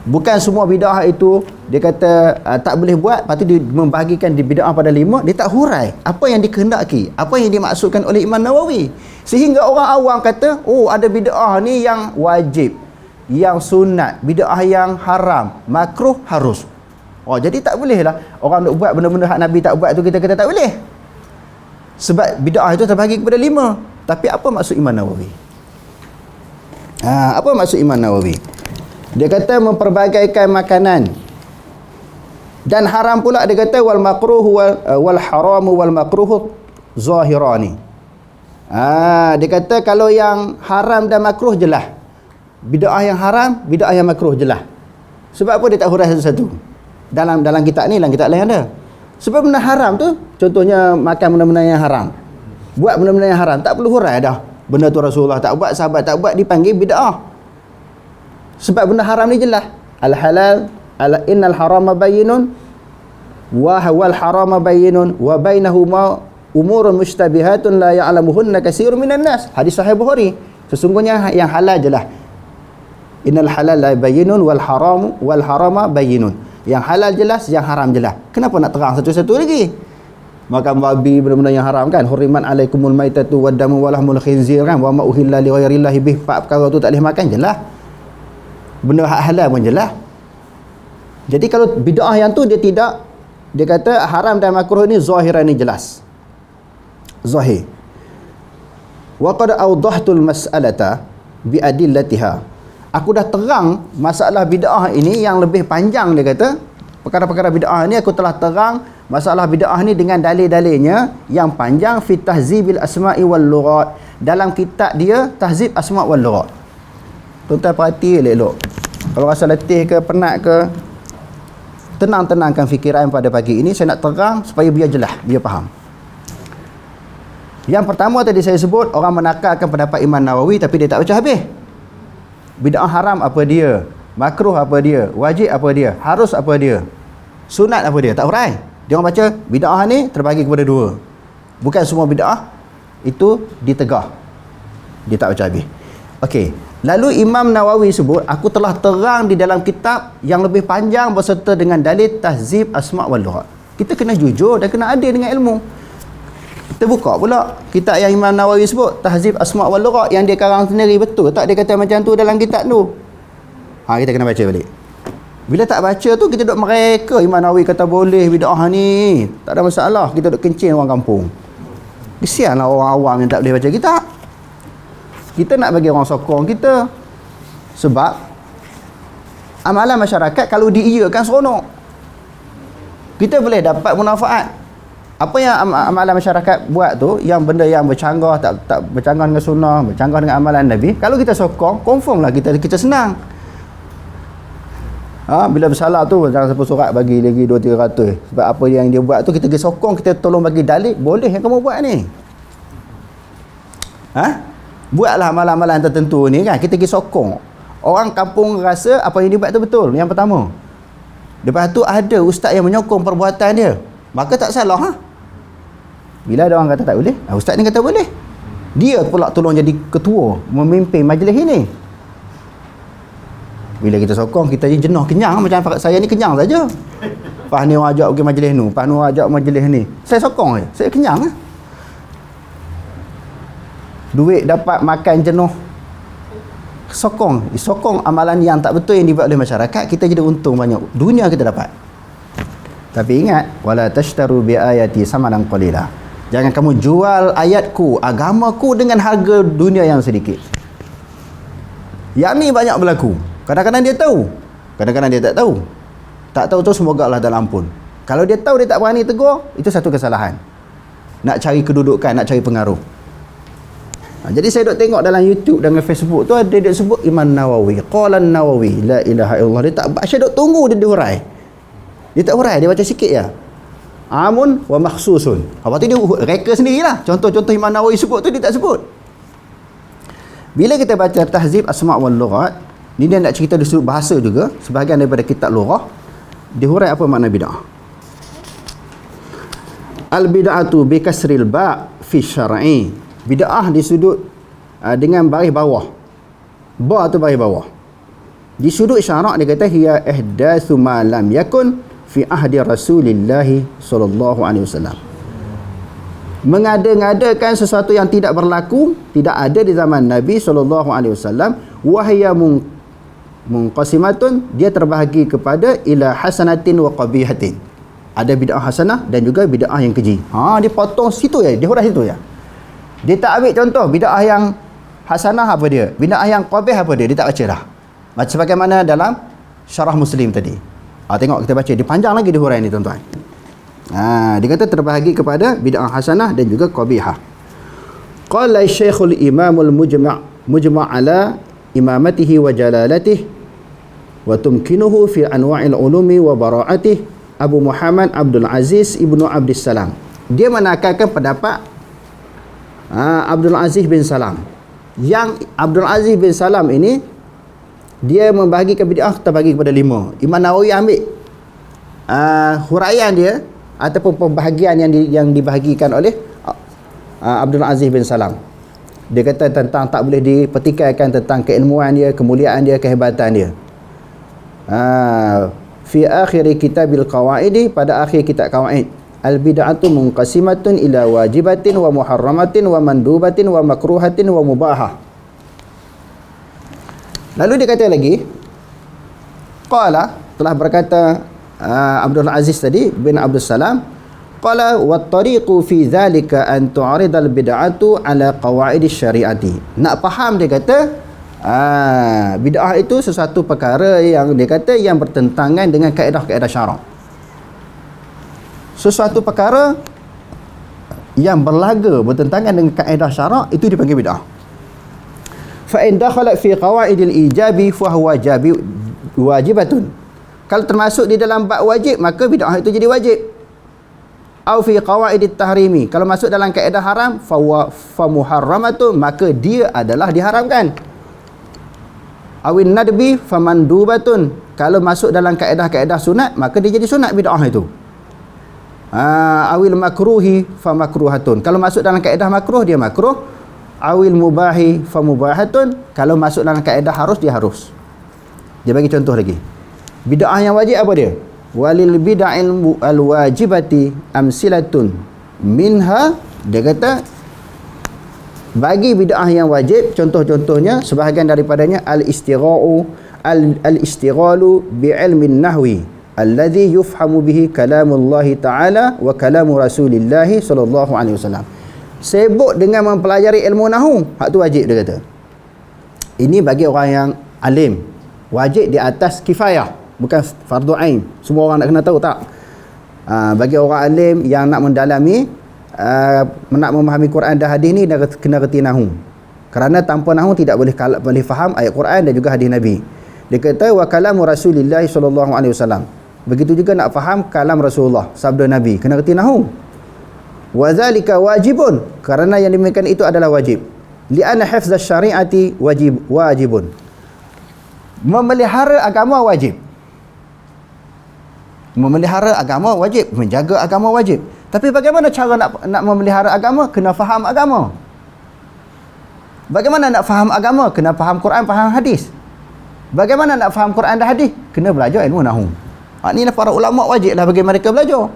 bukan semua bid'ah itu dia kata tak boleh buat. Lepas tu dia membahagikan di bid'ah pada 5. Dia tak hurai apa yang dikehendaki, apa yang dimaksudkan oleh Imam Nawawi, sehingga orang awam kata ada bid'ah ni yang wajib, yang sunat, bid'ah yang haram, makruh, harus. Jadi tak boleh lah orang nak buat benda-benda hak Nabi tak buat tu kita kata tak boleh, sebab bid'ah itu terbahagi kepada 5. Tapi apa maksud Imam Nawawi? Apa maksud Imam Nawawi? Dia kata memperbagaikan makanan. Dan haram pula dia kata wal makruh wal haram wal makruh zahirani. Dia kata kalau yang haram dan makruh jelas. Bid'ah yang haram, bid'ah yang makruh jelas. Sebab apa dia tak hurai satu-satu? Dalam kitab ni, dalam kitab lain ada. Sebab benda haram tu, contohnya makan benda-benda yang haram. Buat benda-benda yang haram, tak perlu hurai dah. Benda tu Rasulullah tak buat, sahabat tak buat, dipanggil bid'ah. Sebab benda haram ni jelas. Al-halal, innal harama bayyinun wa wal harama bayyinun wa bainahuma umurun mushtabihatun la ya'lamuhunna katsirun minan nas. Hadis sahih Bukhari. Sesungguhnya yang halal jelas. Innal halal la bayyinun wal harama bayyinun. Yang halal jelas, yang haram jelas. Kenapa nak terang satu-satu lagi? Makan babi, benda-benda yang haram kan. Huriman alaikumul maitatu waddamu walahmul khinzir kan. Wa ma uhilla li ghairillahi bih. Empat perkara tu tak boleh makan jelas. Benda hak halal pun jelas. Jadi kalau bid'ah yang tu dia tidak, dia kata haram dan makruh ni zahiran ni jelas. Zahir. Wa qad awdahtul mas'alata bi adillatiha. Aku dah terang masalah bid'ah ini yang lebih panjang, dia kata. Perkara-perkara bid'ah ni aku telah terang masalah bid'ah ni dengan dalil-dalilnya yang panjang fi tahzibil asma'i wal lughat. Dalam kitab dia Tahzib Asma' wal Lughat. Tuan-tuan perhati elok-elok. Kalau rasa letih ke penat ke, tenang-tenangkan fikiran pada pagi ini. Saya nak terang supaya biar jelas, biar faham. Yang pertama tadi saya sebut, orang menakalkan pendapat Imam Nawawi tapi dia tak baca habis. Bid'ah haram apa dia? Makruh apa dia? Wajib apa dia? Harus apa dia? Sunat apa dia? Tak hurai. Dia orang baca bid'ah ni terbagi kepada 2. Bukan semua bid'ah itu ditegah. Dia tak baca habis. Okey. Lalu Imam Nawawi sebut, aku telah terang di dalam kitab yang lebih panjang berserta dengan dalil Tahzib Asma' wal Lughat. Kita kena jujur dan kena adil dengan ilmu. Kita buka pula kitab yang Imam Nawawi sebut, Tahzib Asma' wal Lughat, yang dia karang sendiri, betul tak dia kata macam tu dalam kitab tu? Kita kena baca balik. Bila tak baca tu kita duk mereka Imam Nawawi kata boleh bid'ah ni, tak ada masalah. Kita duk kencing orang kampung. Kesianlah orang awam yang tak boleh baca kitab. Kita nak bagi orang sokong kita. Sebab amalan masyarakat kalau diiyakan seronok, kita boleh dapat manfaat. Apa yang amalan masyarakat buat tu, yang benda yang bercanggah, tak bercanggah dengan sunnah, bercanggah dengan amalan Nabi, kalau kita sokong, confirm lah kita senang. Bila bersalah tu jangan siapa surat bagi lagi 200-300. Sebab apa yang dia buat tu kita pergi sokong, kita tolong bagi dalil, boleh yang kamu buat ni. Buatlah amalan-amalan tertentu ni kan, kita pergi sokong. Orang kampung rasa apa yang dia buat tu betul, yang pertama. Lepas tu ada ustaz yang menyokong perbuatan dia, maka tak salah. Bila ada orang kata tak boleh, ustaz ni kata boleh, dia pula tolong jadi ketua, memimpin majlis ini. Bila kita sokong, kita je jenuh, kenyang. Macam saya ni kenyang saja. Pas ni orang ajak pergi majlis ni, pas ni orang ajak majlis ni, saya sokong je, saya kenyang. Duit dapat, makan jenuh, sokong amalan yang tak betul yang dibuat oleh masyarakat, kita jadi untung banyak, dunia kita dapat. Tapi ingat, wala tashtaru bi ayati samanan qalila. Jangan kamu jual ayatku, agamaku dengan harga dunia yang sedikit. Yang ni banyak berlaku. Kadang-kadang dia tahu, kadang-kadang dia tak tahu. Tak tahu tu semoga Allah dalam ampun. Kalau dia tahu dia tak berani tegur, itu satu kesalahan. Nak cari kedudukan, nak cari pengaruh. Jadi saya duk tengok dalam YouTube dan Facebook tu ada dia sebut Imam Nawawi, qala Nawawi la ilaha illallah. Dia tak, saya duk tunggu dia dihurai. Dia tak hurai, dia baca sikit je. Amun wa makhsusun. Apa tu dia reka sendirilah. Contoh-contoh Imam Nawawi sebut tu dia tak sebut. Bila kita baca Tahzib Asma' wal Lughat, ni dia nak cerita dari sudut bahasa juga, sebahagian daripada kitab lughah, dihurai apa makna bid'ah. Al-bid'atu bi kasril ba' fi syar'i. Bid'ah di sudut dengan baris bawah. Ba tu baris bawah. Di sudut syarak dia kata hiya ihdatsu ma lam yakun fi ahdi Rasulillah sallallahu alaihi wasallam. Mengada-ngadakan sesuatu yang tidak berlaku, tidak ada di zaman Nabi sallallahu alaihi wasallam, wa hiya munqasimatun, dia terbahagi kepada ila hasanatin wa qabihatin. Ada bid'ah hasanah dan juga bid'ah yang keji. Dia potong situ ya, dia hurah situ ya. Dia tak ambil contoh bid'ah yang hasanah apa dia, bid'ah yang qabih apa dia tak baca dah. Macam bagaimana dalam syarah Muslim tadi. Tengok kita baca, dia panjang lagi dia hurai ni tuan-tuan. Dia kata terbahagi kepada bid'ah hasanah dan juga qabihah. Qala Syekhul Imamul Mujma' ala imamatihi wa jalalatihi wa tumkinuhu fi anwa'il ulumi wa bara'atihi Abu Muhammad Abdul Aziz Ibnu Abdus Salam. Dia menakalkan pendapat Abdul Aziz bin Salam. Yang Abdul Aziz bin Salam ini dia membahagikan bid'ah terbagi kepada 5. Imam Nawawi ambil huraian dia ataupun pembahagian yang dibahagikan oleh Abdul Aziz bin Salam. Dia kata tentang tak boleh dipertikaikan tentang keilmuan dia, kemuliaan dia, kehebatan dia. Fi akhir kitabil qawaidi, pada akhir kitab qawaid, al bid'atu munqasimatun ila wajibatin wa muharramatin wa mandubatin wa makruhatin wa mubahah. Lalu dia kata lagi, qala, telah berkata Abdul Aziz tadi bin Abdul Salam, qala wa tariqu fi dhalika an tu'aridal bid'atu ala qawaidis syariati. Nak faham dia kata bid'ah itu sesuatu perkara yang dia kata yang bertentangan dengan kaedah-kaedah syarak. Sesuatu perkara yang berlaga bertentangan dengan kaedah syarak itu dipanggil bid'ah. Fa in dakhala fi qawaidil ijabi fa huwa wajibatun. Kalau termasuk di dalam bab wajib, maka bid'ah itu jadi wajib. Au fi qawaidit tahrimi, kalau masuk dalam kaedah haram, fa muharramatun, maka dia adalah diharamkan. Awin nadbi famandubatun, kalau masuk dalam kaedah-kaedah sunat, maka dia jadi sunat bid'ah itu. Awil makruhi famakruhatun, kalau masuk dalam kaedah makruh, dia makruh. Awil mubahi famubahatun, kalau masuk dalam kaedah harus, dia harus. Dia bagi contoh lagi. Bid'ah yang wajib apa dia? Walil bid'il alwajibati amsilatun minha, dia kata bagi bid'ah yang wajib, contoh-contohnya sebahagian daripadanya al-istighalu bi'ilmin nahwi alladhi yufhamu bihi kalamullahi ta'ala wa kalamu rasulillahi sallallahu alaihi wasallam. Sibuk dengan mempelajari ilmu nahwu, hak tu wajib dia kata. Ini bagi orang yang alim, wajib di atas kifayah, bukan fardu ain. Semua orang nak kena tahu tak? Bagi orang alim yang nak mendalami, nak memahami Quran dan hadis ni, dah kena reti nahwu. Kerana tanpa nahwu tidak boleh faham ayat Quran dan juga hadis Nabi. Dia kata wa kalamu Rasulillah sallallahu alaihi wasallam. Begitu juga nak faham kalam Rasulullah, sabda Nabi, kena reti nahwu. Wa zalika wajibun, kerana yang demikian itu adalah wajib. Li'anna hifdz syariati wajibun. Memelihara agama wajib. Memelihara agama wajib, menjaga agama wajib. Tapi bagaimana cara nak memelihara agama? Kena faham agama. Bagaimana nak faham agama? Kena faham Quran, faham hadis. Bagaimana nak faham Quran dan hadis? Kena belajar ilmu nahwu. Inilah para ulama wajiblah bagi mereka belajar.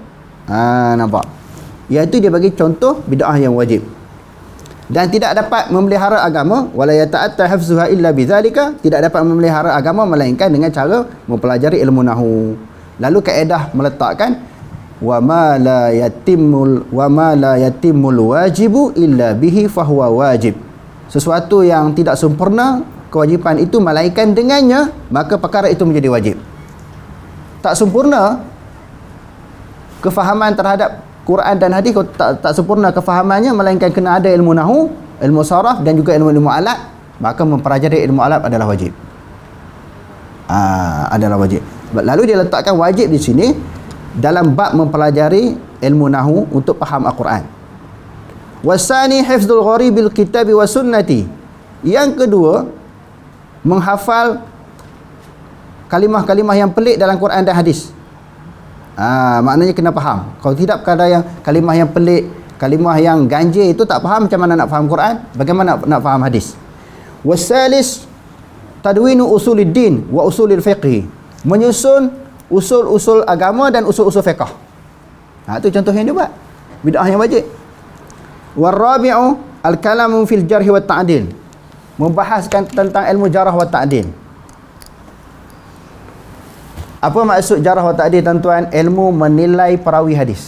Nampak? Iaitu dia bagi contoh bid'ah yang wajib. Dan tidak dapat memelihara agama, wala yata'atta hafzuha illa bidzalika, tidak dapat memelihara agama melainkan dengan cara mempelajari ilmu nahwu. Lalu kaedah meletakkan wa ma la yatimul wajibu illa bihi fahuwa wajib. Sesuatu yang tidak sempurna kewajipan itu melainkan dengannya, maka perkara itu menjadi wajib. Tak sempurna kefahaman terhadap Quran dan hadis, tak sempurna kefahamannya melainkan kena ada ilmu nahwu, ilmu saraf dan juga ilmu alat, maka mempelajari ilmu alat adalah wajib. Adalah wajib. Lalu dia letakkan wajib di sini dalam bab mempelajari ilmu nahwu untuk faham Al-Quran. Wasani hifdzul gharibil kitabi wa sunnati. Yang kedua, menghafal kalimah-kalimah yang pelik dalam Quran dan hadis. Maknanya kena faham. Kalau tidak, perkara yang kalimah yang pelik, kalimah yang ganjil itu tak faham, macam mana nak faham Quran, bagaimana nak faham hadis. Wasalis tadwinu usuluddin wa usulil fiqh. Menyusun usul-usul agama dan usul-usul fiqh. Itu contoh yang dia buat. Bid'ah yang wajib. Warabi'u al-kalamu fil jarh wa ta'dil. Membahaskan tentang ilmu jarah wa ta'dil. Apa maksud jarah wa ta'dil, tuan-tuan? Ilmu menilai perawi hadis.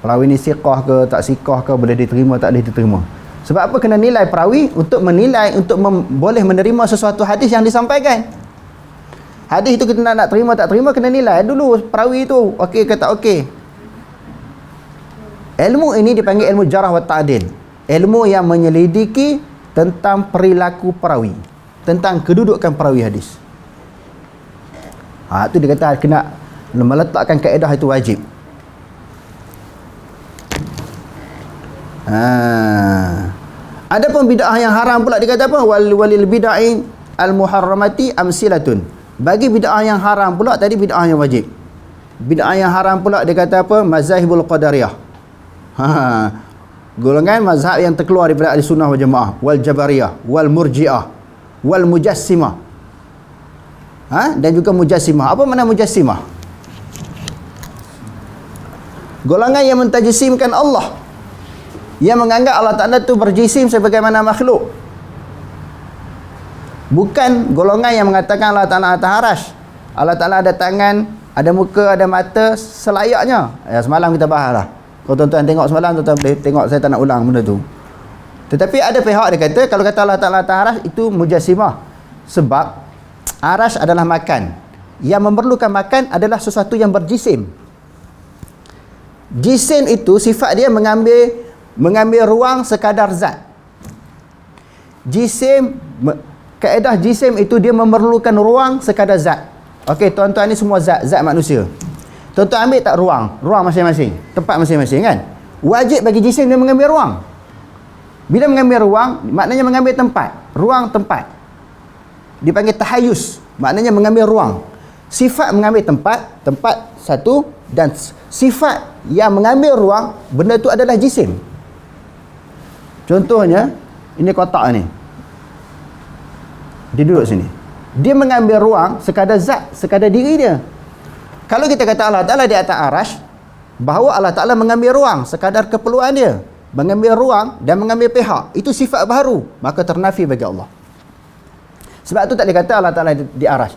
Perawi ni siqah ke tak siqah ke, boleh diterima tak boleh diterima. Sebab apa kena nilai perawi? Untuk menilai, untuk boleh menerima sesuatu hadis yang disampaikan. Hadis itu kita nak terima tak terima, kena nilai dulu perawi itu okey ke tak okey. Ilmu ini dipanggil ilmu jarah wa ta'dil. Ilmu yang menyelidiki tentang perilaku perawi, tentang kedudukan perawi hadis. Itu dia kata kena meletakkan kaedah itu wajib. Adapun bid'ah yang haram pula dikata apa? Walil bid'ai al-muharramati amsilatun. Bagi bid'ah yang haram pula, tadi bid'ah yang wajib. Bid'ah yang haram pula dia kata apa? Mazahibul qadariyah. Golongan mazhab yang terkeluar daripada ahli sunnah wal jamaah, wal jabariyah, wal murji'ah, wal mujassimah. Dan juga mujassimah. Apa makna mujassimah? Golongan yang mentajsimkan Allah, yang menganggap Allah Ta'ala tu berjisim sebagaimana makhluk. Bukan golongan yang mengatakan Allah Ta'ala atas arash, Allah Ta'ala ada tangan, ada muka, ada mata selayaknya. Semalam kita bahas lah. Kalau tuan-tuan tengok semalam, tuan-tuan boleh tengok, saya tak nak ulang benda tu. Tetapi ada pihak dia kata, kalau kata Allah Ta'ala atas arash, itu mujassimah. Sebab arash adalah makan. Yang memerlukan makan adalah sesuatu yang berjisim. Jisim itu sifat dia mengambil ruang sekadar zat. Jisim, kaedah jisim itu dia memerlukan ruang sekadar zat. Okey, tuan-tuan ni semua zat manusia. Tuan-tuan ambil tak ruang masing-masing, tempat masing-masing kan? Wajib bagi jisim dia mengambil ruang. Bila mengambil ruang, maknanya mengambil tempat, ruang tempat. Dipanggil tahayus, maknanya mengambil ruang. Sifat mengambil tempat satu, dan sifat yang mengambil ruang, benda itu adalah jisim. Contohnya, ini kotak ni. Dia duduk sini. Dia mengambil ruang sekadar zat, sekadar diri dia. Kalau kita kata Allah Ta'ala di atas arash, bahawa Allah Ta'ala mengambil ruang sekadar keperluan dia, mengambil ruang dan mengambil pihak, itu sifat baru, maka ternafi bagi Allah. Sebab tu tak dikata Allah Ta'ala di arash.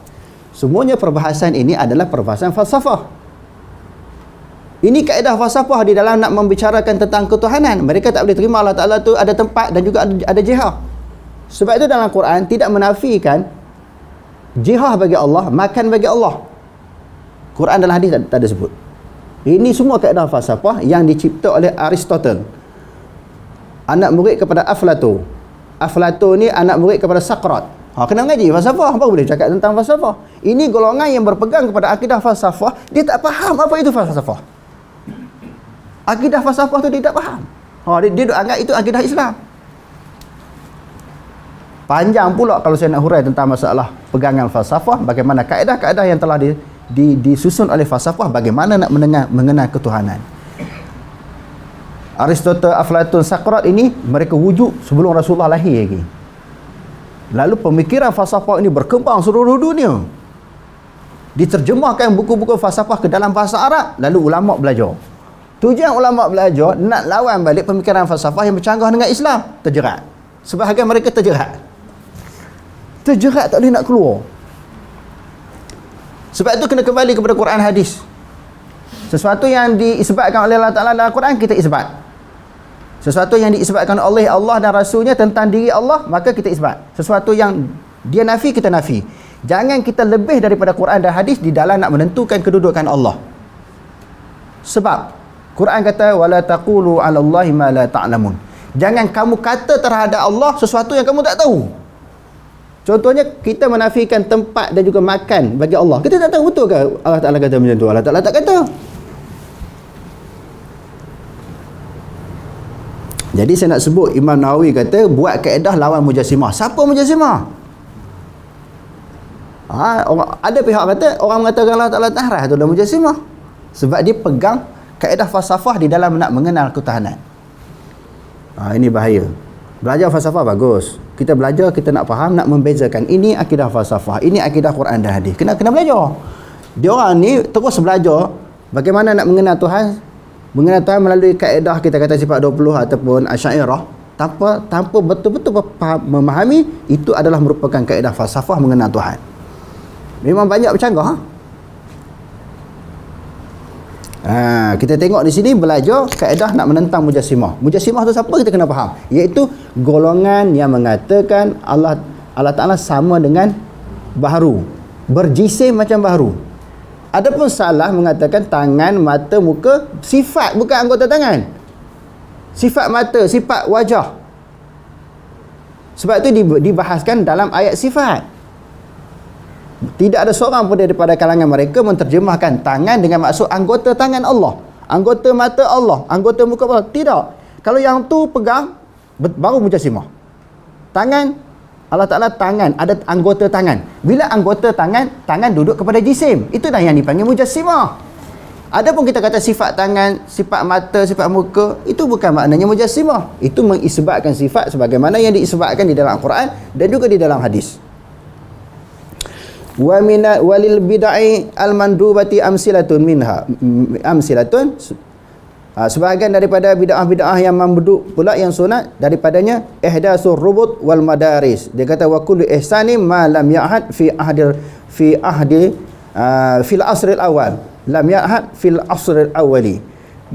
Semuanya perbahasan ini adalah perbahasan falsafah. Ini kaedah falsafah di dalam nak membicarakan tentang ketuhanan. Mereka tak boleh terima Allah Ta'ala tu ada tempat dan juga ada jihah. Sebab itu dalam Quran tidak menafikan jihah bagi Allah, makan bagi Allah. Quran dalam hadis tak ada sebut. Ini semua kaedah falsafah yang dicipta oleh Aristotle, anak murid kepada Aflatun. Aflatun ni anak murid kepada Saqrat. Kena mengaji falsafah, apa boleh cakap tentang falsafah. Ini golongan yang berpegang kepada akidah falsafah, dia tak faham apa itu falsafah. Akidah falsafah tu dia tak faham. Dia anggap itu akidah Islam. Panjang pula kalau saya nak hurai tentang masalah pegangan falsafah, bagaimana kaedah-kaedah yang telah disusun oleh falsafah, bagaimana nak mengenal ketuhanan. Aristotle, Aflatun, Saqrat ini mereka wujud sebelum Rasulullah lahir lagi. Lalu pemikiran falsafah ini berkembang seluruh dunia. Diterjemahkan buku-buku falsafah ke dalam bahasa Arab, lalu ulama belajar. Tujuan ulama belajar nak lawan balik pemikiran falsafah yang bercanggah dengan Islam. Terjerat. Sebahagian mereka terjerat. Terjerat tak boleh nak keluar. Sebab itu kena kembali kepada Quran hadis. Sesuatu yang diisbatkan oleh Allah Ta'ala dalam Quran, kita isbat. Sesuatu yang diisbatkan oleh Allah dan Rasulnya tentang diri Allah, maka kita isbat. Sesuatu yang dia nafi, kita nafi. Jangan kita lebih daripada Quran dan hadis di dalam nak menentukan kedudukan Allah. Sebab Quran kata wala taqulu 'ala Allahi ma la ta'lamun. Jangan kamu kata terhadap Allah sesuatu yang kamu tak tahu. Contohnya kita menafikan tempat dan juga makan bagi Allah. Kita tak tahu betul ke Allah Ta'ala kata macam tu? Allah Ta'ala tak kata. Jadi saya nak sebut Imam Nawawi kata buat kaedah lawan Mujassimah. Siapa Mujassimah? Ada pihak kata orang mengatakan Allah Ta'ala Tahrah itu adalah Mujassimah. Sebab dia pegang kaedah falsafah di dalam nak mengenal ketahanan. Ini bahaya. Belajar falsafah bagus. Kita belajar, kita nak faham, nak membezakan. Ini akidah falsafah, ini akidah Quran dan hadis. Kena belajar. Dia orang ni terus belajar bagaimana nak mengenal Tuhan. Mengenal Tuhan melalui kaedah kita kata sifat 20 ataupun Asy'ariyah tanpa betul-betul memahami itu adalah merupakan kaedah falsafah mengenal Tuhan. Memang banyak bercanggah. Kita tengok di sini belajar kaedah nak menentang Mujassimah. Mujassimah tu siapa kita kena faham, iaitu golongan yang mengatakan Allah Ta'ala sama dengan baharu, berjisim macam baharu. Adapun salah mengatakan tangan, mata, muka sifat, bukan anggota tangan. Sifat mata, sifat wajah. Sebab itu dibahaskan dalam ayat sifat. Tidak ada seorang pun daripada kalangan mereka menterjemahkan tangan dengan maksud anggota tangan Allah, anggota mata Allah, anggota muka Allah. Tidak. Kalau yang tu pegang, baru Mujassimah. Tangan, Allah Ta'ala tangan, ada anggota tangan. Bila anggota tangan duduk kepada jisim. Itulah yang dipanggil Mujassimah. Adapun kita kata sifat tangan, sifat mata, sifat muka, itu bukan maknanya Mujassimah. Itu mengisbatkan sifat sebagaimana yang diisbatkan di dalam Al-Quran dan juga di dalam hadis. Walil bid'ai al-mandubati amsilatun minha. Amsilatun, sebahagian daripada bid'ah-bid'ah yang membeduk pula yang sunat daripadanya ihdatsur rubut wal madaris. Dia kata wa kullu ihsani ma lam ya'had fil asril awal, lam ya'had fil asril awwali.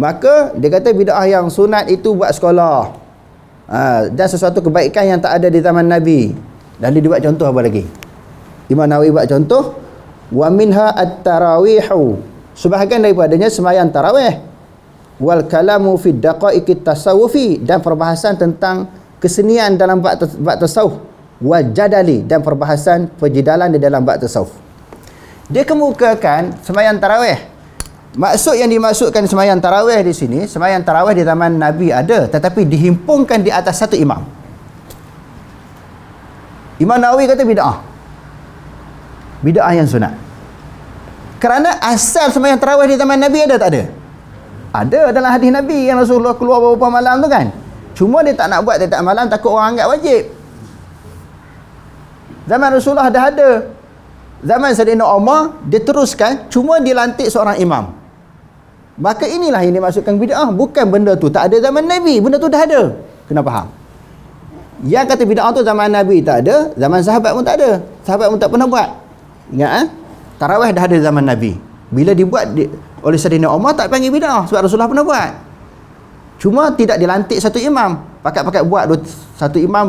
Maka dia kata bid'ah yang sunat itu buat sekolah, dan sesuatu kebaikan yang tak ada di zaman Nabi. Dan dia buat contoh apa lagi? Imam Nawawi buat contoh, wa minha at-tarawihu, sebahagian daripadanya sembahyang tarawih, wal kalamu fi daqaiqit tasawufi, dan perbahasan tentang kesenian dalam bab tasawuf, wal jadali, dan perbahasan perjidalan di dalam bab tasawuf. Dia kemukakan sembahyang tarawih. Maksud yang dimaksudkan sembahyang tarawih di sini, sembahyang tarawih di zaman Nabi ada, tetapi dihimpunkan di atas satu imam. Imam Nawawi kata bid'ah. Bid'ah yang sunat. Kerana asal sembahyang tarawih di zaman Nabi ada tak ada? Ada dalam hadis Nabi yang Rasulullah keluar beberapa malam tu kan. Cuma dia tak nak buat tiap malam, takut orang anggap wajib. Zaman Rasulullah dah ada. Zaman Sayyidina Umar dia teruskan, cuma dilantik seorang imam. Maka inilah yang dimaksudkan bid'ah. Bukan benda tu tak ada zaman Nabi, benda tu dah ada. Kena faham. Yang kata bid'ah tu zaman Nabi tak ada, zaman sahabat pun tak ada. Sahabat pun tak pernah buat. Ingat tarawih dah ada zaman Nabi. Bila dibuat oleh Sayyidina Umar tak panggil bid'ah sebab Rasulullah pernah buat. Cuma tidak dilantik satu imam. Pakat-pakat buat satu imam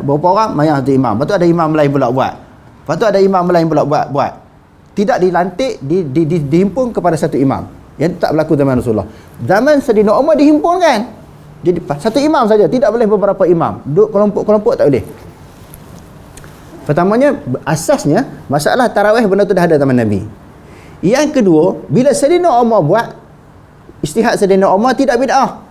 berapa orang mayang satu imam. Lepas tu ada imam lain pula buat. Lepas tu ada imam lain pula buat. Tidak dilantik, dihimpun kepada satu imam. Yang tak berlaku zaman Rasulullah. Zaman Sayyidina Umar dihimpunkan. Jadi satu imam saja, tidak boleh beberapa imam. Duduk kelompok-kelompok tak boleh. Pertamanya, asasnya masalah tarawih benda tu dah ada zaman Nabi. Yang kedua, bila Sayyidina Umar buat, istihad Sayyidina Umar tidak bid'ah.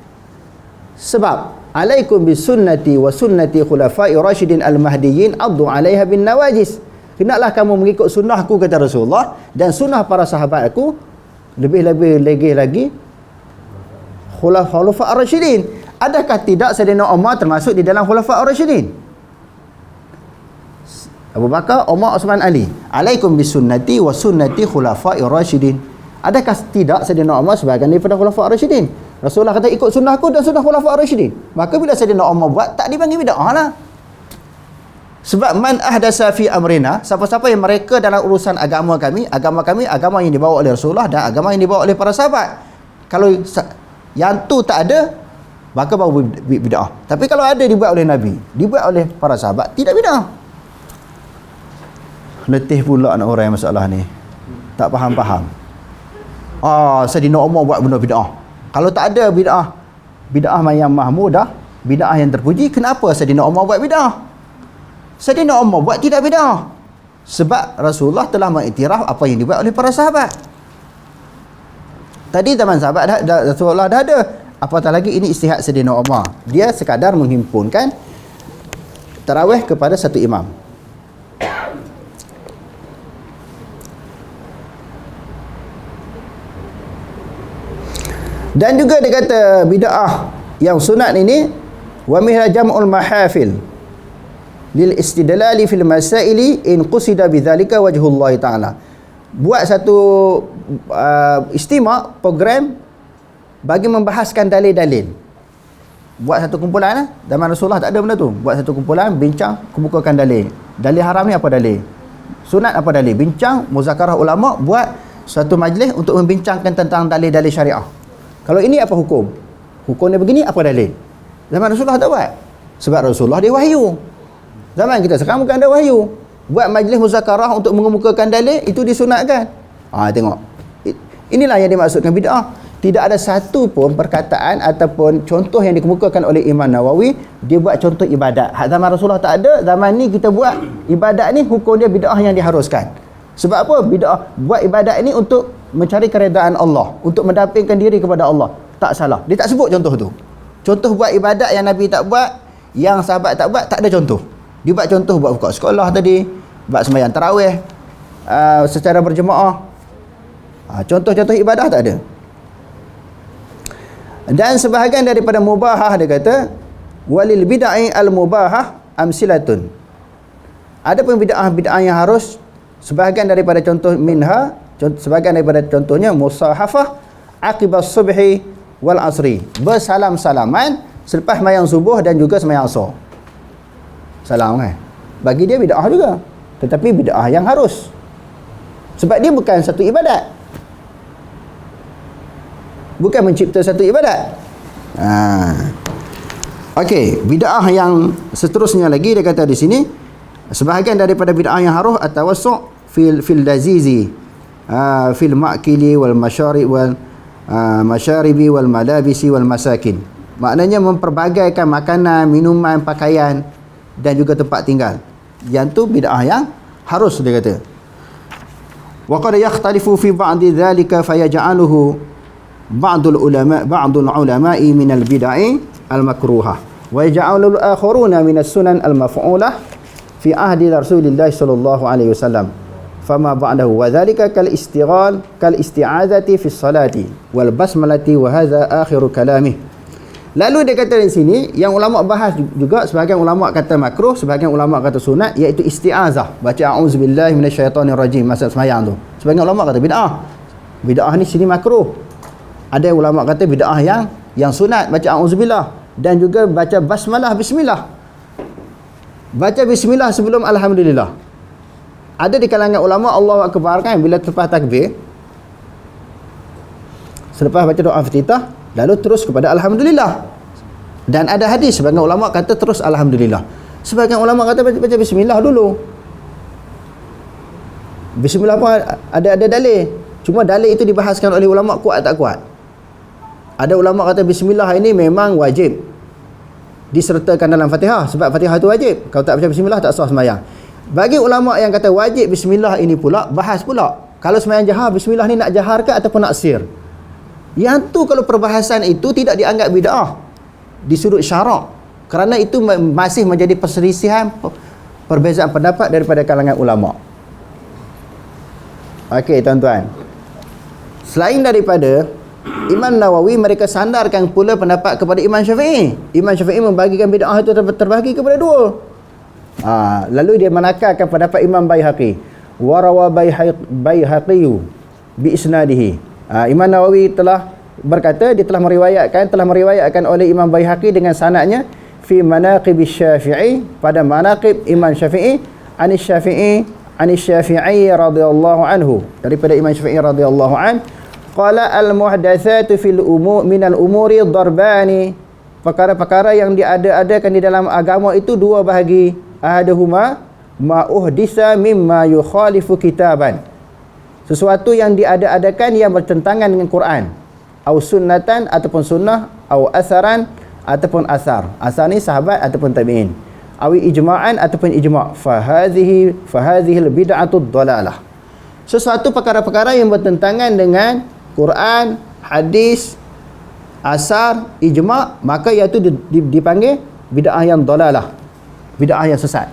Sebab alaikum bisunnati wa sunnati khulafai rasyidin al-mahdiyyin addu 'alaiha bin nawajis. Hendaklah kamu mengikut sunnahku, kata Rasulullah, dan sunnah para sahabat aku, lebih-lebih lagi khulafa ar-rasyidin. Adakah tidak Sayyidina Umar termasuk di dalam khulafa ar-rasyidin? Abu Bakar, Umar, Osman, Ali. Alaikum bisunnati wa sunnati khulafa'ir rasyidin. Adakah tidak Sayyidina Umar sebahagian daripada khulafa'ir rasyidin? Rasulullah kata ikut sunnahku dan sunnah khulafa'ir rasyidin. Maka bila Sayyidina Umar buat, tak dipanggil bid'ah lah. Sebab man ahdasa fi amrina, siapa-siapa yang mereka dalam urusan agama kami, agama yang dibawa oleh Rasulullah dan agama yang dibawa oleh para sahabat. Kalau yang tu tak ada, maka baru bid'ah. Tapi kalau ada dibuat oleh Nabi, dibuat oleh para sahabat, tidak bid'ah. Letih pula anak orang yang masalah ni. Tak faham-faham. Sayyidina Umar buat benda bid'ah. Kalau tak ada bid'ah yang mahmudah, bid'ah yang terpuji, kenapa Sayyidina Umar buat bid'ah? Sayyidina Umar buat tidak bid'ah. Sebab Rasulullah telah mengiktiraf apa yang dibuat oleh para sahabat. Tadi zaman sahabat Rasulullah dah ada. apatah lagi ini ijtihad Sayyidina Umar. Dia sekadar menghimpunkan tarawih kepada satu imam. Dan juga dia kata bid'ah yang sunat ini wa mihla jam'ul mahafil lil istidlali fil masaili in qusida bidzalika wajhullah taala. Buat satu istimak program bagi membahaskan dalil-dalil. Buat satu kumpulan lah. Zaman Rasulullah tak ada benda tu. Buat satu kumpulan bincang, kemukakan dalil. Dalil haram ni apa dalil? Sunat apa dalil? Bincang, muzakarah ulama, buat satu majlis untuk membincangkan tentang dalil-dalil syariah. Kalau ini apa hukum? Hukumnya begini, apa dalil? Zaman Rasulullah tak buat. Sebab Rasulullah dia wahyu. Zaman kita sekarang bukan ada wahyu. Buat majlis muzakarah untuk mengemukakan dalil, itu disunatkan. Tengok. Inilah yang dimaksudkan bid'ah. Tidak ada satu pun perkataan ataupun contoh yang dikemukakan oleh Imam Nawawi, dia buat contoh ibadat. Hak zaman Rasulullah tak ada, zaman ni kita buat ibadat ni, hukum dia bid'ah yang diharuskan. Sebab apa? Bid'ah buat ibadat ini untuk mencari keredaan Allah, untuk mendampingkan diri kepada Allah. Tak salah. Dia tak sebut contoh tu. Contoh buat ibadat yang Nabi tak buat, yang sahabat tak buat, tak ada contoh. Dia buat contoh buat buka sekolah tadi, buat sembahyang tarawih secara berjemaah. Contoh-contoh ibadah tak ada. Dan sebahagian daripada mubahah dia kata walil bid'ah al mubahah amsilatun. Ada pun bid'ah yang harus, sebahagian daripada contoh minha, sebahagian daripada contohnya musahafah aqibas subhi wal asri, bersalam-salaman selepas sembahyang subuh dan juga sembahyang asar. Salam kan? Bagi dia bid'ah juga, tetapi bid'ah yang harus. Sebab dia bukan satu ibadat. Bukan mencipta satu ibadat. Okey, bid'ah yang seterusnya lagi dia kata di sini, sebahagian daripada bid'ah yang harus at-tawassu' fil lazizi fil ma'kili wal masyarib wal masyaribi wal malabisi wal masakin. Maknanya memperbagaikan makanan, minuman, pakaian dan juga tempat tinggal. Yang tu bid'ah yang harus dia kata. Wa qad yakhtalifu fi ba'di dhalika fayaj'aluhu ba'dul ulama'i min al-bid'ah al-makruhah wa yaj'alu al-akharuna min as-sunan al-maf'ulah fi ahdi Rasulillah sallallahu alaihi wasallam fama ba'dahu wa dhalika kal isti'adzati fi salati wal basmalati wa hadha akhiru kalamih. Lalu dia kata di sini, yang ulama bahas juga, sebahagian ulama kata makruh, sebahagian ulama kata sunat, iaitu isti'azah, baca a'udzubillahi minasyaitonirrajim masa sembahyang tu. Sebahagian ulama kata bid'ah. Bid'ah ni sini makruh. Ada ulama kata bid'ah yang sunat, baca a'udzubillah, dan juga baca basmalah, bismillah. Baca bismillah sebelum alhamdulillah. Ada di kalangan ulama Allahu akbar kan, bila lepas takbir, selepas baca doa iftitah, lalu terus kepada alhamdulillah. Dan ada hadis sebagian ulama kata terus alhamdulillah. Sebagian ulama kata baca bismillah dulu. Bismillah pun ada dalil. Cuma dalil itu dibahaskan oleh ulama kuat tak kuat. Ada ulama kata bismillah ini memang wajib disertakan dalam Fatihah, sebab Fatihah itu wajib. Kalau tak baca bismillah tak sah sembahyang. Bagi ulama yang kata wajib bismillah ini pula bahas pula, kalau sembahyang jahar, bismillah ni nak jahar ke ataupun nak sir. Yang tu kalau perbahasan itu tidak dianggap bid'ah di sudut syarak, kerana itu masih menjadi perselisihan, perbezaan pendapat daripada kalangan ulama. Okey tuan-tuan, selain daripada Imam Nawawi, mereka sandarkan pula pendapat kepada Imam Syafi'i. Imam Syafi'i membagikan bid'ah itu terbagi kepada dua. Lalu dia menakarkan pendapat Imam Baihaqi, warawa Baihaqi bi isnadihi. Imam Nawawi telah berkata, dia telah meriwayatkan oleh Imam Baihaqi dengan sanadnya fi manaqib Syafi'i, pada manaqib Imam Syafi'i, anis Syafi'i radhiyallahu anhu, daripada Imam Syafi'i radhiyallahu an, qala al muhdatsatu fil minal umuri darbani, perkara-perkara yang diada-adakan di dalam agama itu dua bahagi. Ahaduhuma ma uhdisa mimma yukhalifu kitaban, sesuatu yang diada-adakan yang bertentangan dengan Quran, au sunnatan ataupun sunnah, au asaran ataupun asar. Asar ni sahabat ataupun tabi'in. Awi ijma'an ataupun ijma'. Fahadhihi al-bid'atu dhalalah. Sesuatu perkara-perkara yang bertentangan dengan Quran, hadis, asar, ijma', maka iaitu dipanggil bid'ah yang dalalah, bid'ah yang sesat.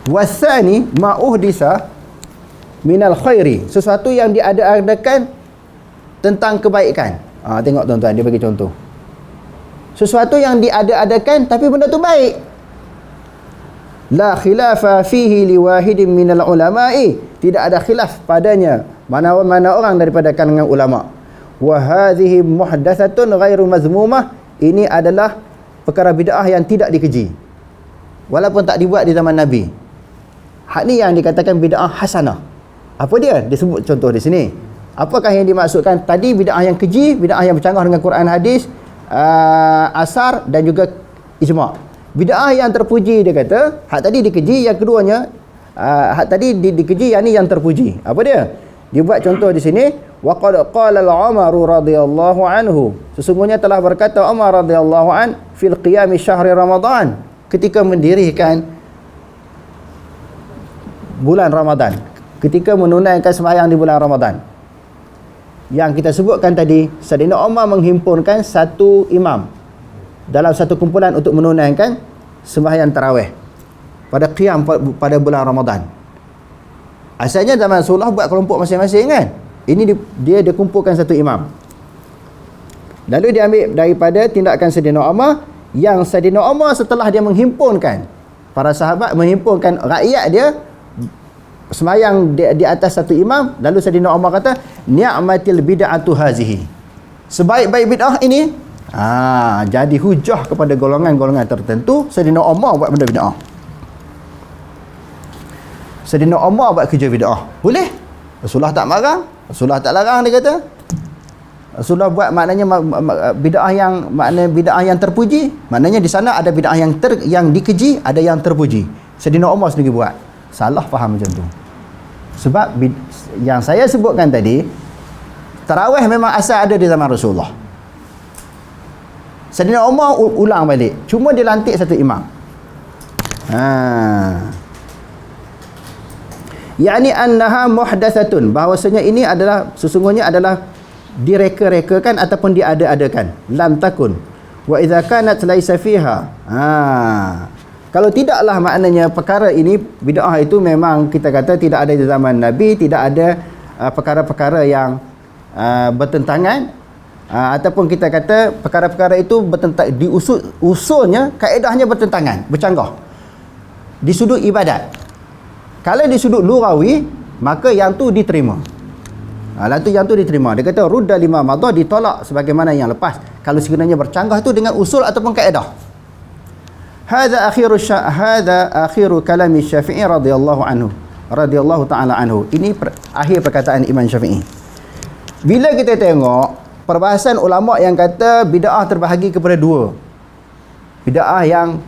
Wasani ma uhdisa minal khairi, sesuatu yang diada-adakan tentang kebaikan. Tengok tuan-tuan, dia bagi contoh. Sesuatu yang diada-adakan tapi benda tu baik. La khilafa fihi liwahidin minal ulama'i, tidak ada khilaf padanya mana-mana orang daripada kalangan ulama. Wa hadhihi muhdatsatun ghairu mazmumah, ini adalah perkara bid'ah yang tidak dikeji walaupun tak dibuat di zaman Nabi. Hak ni yang dikatakan bid'ah hasanah. Apa dia? Dia sebut contoh di sini. Apakah yang dimaksudkan tadi? Bid'ah yang keji, bid'ah yang bercanggah dengan Quran, hadis, asar dan juga ijma'. Bid'ah yang terpuji, dia kata hak tadi dikeji, yang keduanya hak tadi dikeji, yang ni yang terpuji. Apa dia? Dia buat contoh di sini, wa qad qala al-Umar radhiyallahu anhu, sesungguhnya telah berkata Umar radhiyallahu an fil qiyam syahri Ramadan, ketika mendirikan bulan Ramadan, ketika menunaikan sembahyang di bulan Ramadan. Yang kita sebutkan tadi, Sayyidina Umar menghimpunkan satu imam dalam satu kumpulan untuk menunaikan sembahyang tarawih pada qiyam pada bulan Ramadan. Asalnya zaman Rasulullah buat kelompok masing-masing kan. Ini dia kumpulkan satu imam. Lalu dia ambil daripada tindakan Sayyidina Umar, yang Sayyidina Umar setelah dia menghimpunkan para sahabat, menghimpunkan rakyat dia sembahyang di atas satu imam, lalu Sayyidina Umar kata ni'matil bid'atu hazihi, sebaik-baik bid'ah ini jadi hujah kepada golongan-golongan tertentu. Sayyidina Umar buat benda bid'ah, Sayyidina Umar buat kerja bid'ah, boleh? Rasulullah tak marah, Rasulullah tak larang. Dia kata Rasulullah buat, maknanya bid'ah yang, makna bid'ah yang terpuji, maknanya di sana ada bid'ah yang dikeji, ada yang terpuji. Sayyidina Umar sendiri buat. Salah faham macam tu. Sebab yang saya sebutkan tadi, tarawih memang asal ada di zaman Rasulullah. Sayyidina Umar ulang balik, cuma dia lantik satu imam. Yani annaha muhdatsatun, bahawasanya ini adalah, sesungguhnya adalah direka-rekakan ataupun diada-adakan. Lam takun wa idza kanat laisa fiha. Kalau tidaklah, maknanya perkara ini, bid'ah itu memang kita kata tidak ada di zaman Nabi, tidak ada perkara-perkara yang bertentangan, ataupun kita kata perkara-perkara itu bertentang, di usulnya, kaedahnya bertentangan, bercanggah di sudut ibadat. Kalau di sudut lughawi, maka yang tu diterima. Yang tu diterima. Dia kata rudda lima madha, ditolak sebagaimana yang lepas, kalau sekiranya bercanggah tu dengan usul ataupun kaedah. Hadza akhiru kalami Syafi'i radhiyallahu ta'ala anhu. Ini akhir perkataan Imam Syafi'i. Bila kita tengok perbahasan ulama yang kata bid'ah terbahagi kepada dua, bid'ah yang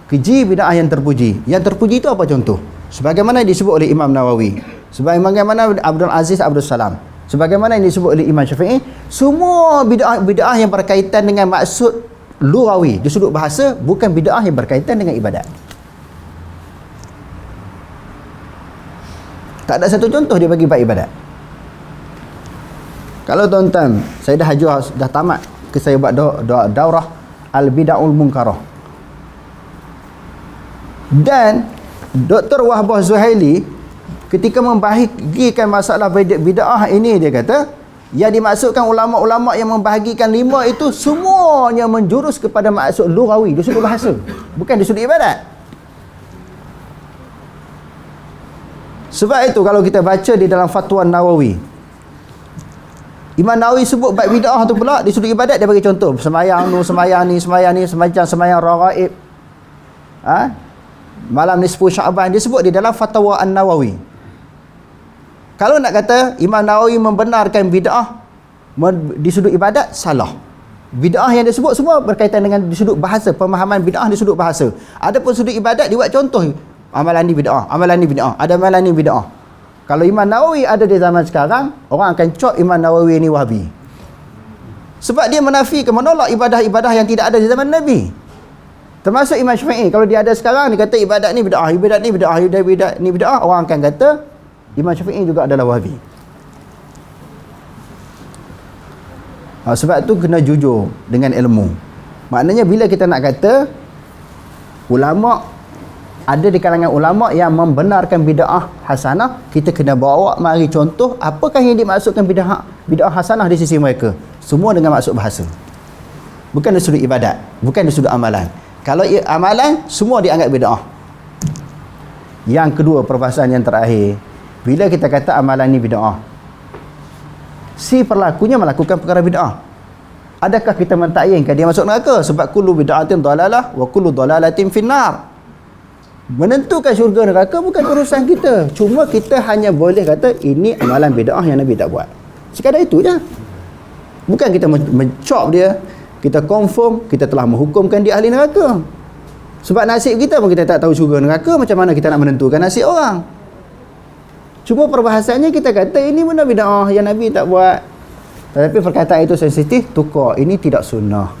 keji, bid'ah yang terpuji. Yang terpuji itu apa contoh? Sebagaimana disebut oleh Imam Nawawi, sebagaimana Abdul Aziz Abdul Salam, sebagaimana yang disebut oleh Imam Syafi'i, semua bid'ah yang berkaitan dengan maksud lughawi di sudut bahasa, bukan bid'ah yang berkaitan dengan ibadat. Tak ada satu contoh dia bagi bab ibadat. Kalau tuan-tuan, saya dah hajar, dah tamat ke saya buat daurah al-bid'aul munkarah, dan Dr. Wahbah Zuhaili ketika membahagikan masalah bid'ah ini, dia kata yang dimaksudkan ulama-ulama yang membahagikan 5 itu semuanya menjurus kepada maksud lughawi di sudut bahasa, bukan di sudut ibadat. Sebab itu kalau kita baca di dalam fatwa Nawawi, Imam Nawawi sebut bab bid'ah tu pula di sudut ibadat, dia bagi contoh sembahyang ni, semacam sembahyang raghaib, malam nisfu Sya'ban, dia sebut di dalam fatwa An-Nawawi. Kalau nak kata Imam Nawawi membenarkan bid'ah di sudut ibadat, salah. Bid'ah yang disebut semua berkaitan dengan di sudut bahasa, pemahaman bid'ah di sudut bahasa. Adapun sudut ibadat dia buat contoh, amalan ni bid'ah, amalan ni bid'ah, ada amalan ni bid'ah. Kalau Imam Nawawi ada di zaman sekarang, orang akan cop Imam Nawawi ni Wahabi. Sebab dia menafikan, menolak ibadah-ibadah yang tidak ada di zaman Nabi. Termasuk Imam Syafi'i, kalau dia ada sekarang, dia kata ibadat ni bid'ah, ibadat ni bid'ah, ibadat ni bid'ah, orang akan kata Imam Syafi'i juga adalah Wahabi. Sebab tu kena jujur dengan ilmu. Maknanya bila kita nak kata ulama, ada di kalangan ulama yang membenarkan bid'ah hasanah, kita kena bawa mari contoh apakah yang dimaksudkan bid'ah hasanah di sisi mereka. Semua dengan maksud bahasa. Bukan dari sudut ibadat, bukan dari sudut amalan. Kalau amalan, semua dianggap bid'ah. Yang kedua, perbahasan yang terakhir, bila kita kata amalan ni bid'ah, si pelakunya melakukan perkara bid'ah, adakah kita mentakyinkan dia masuk neraka? Sebab kullu bid'atin dalalah wa kullu dalalatin finnar. Menentukan syurga neraka bukan urusan kita. Cuma kita hanya boleh kata ini amalan bid'ah yang Nabi tak buat. Sekadar itu je. Bukan kita mencop dia, kita confirm kita telah menghukumkan dia ahli neraka. Sebab nasib kita pun kita tak tahu syurga neraka, macam mana kita nak menentukan nasib orang? Cuma perbahasannya kita kata ini benda bid'ah yang Nabi tak buat. Tetapi perkataan itu sensitif, tukar. Ini tidak sunnah.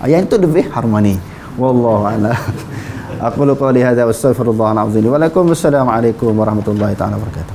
Yang itu lebih harmoni. Wallahu a'lam. Aqulu qawli hadza wa astaghfirullahal azim wa lakum. Wassalamu alaikum warahmatullahi taala wabarakatuh.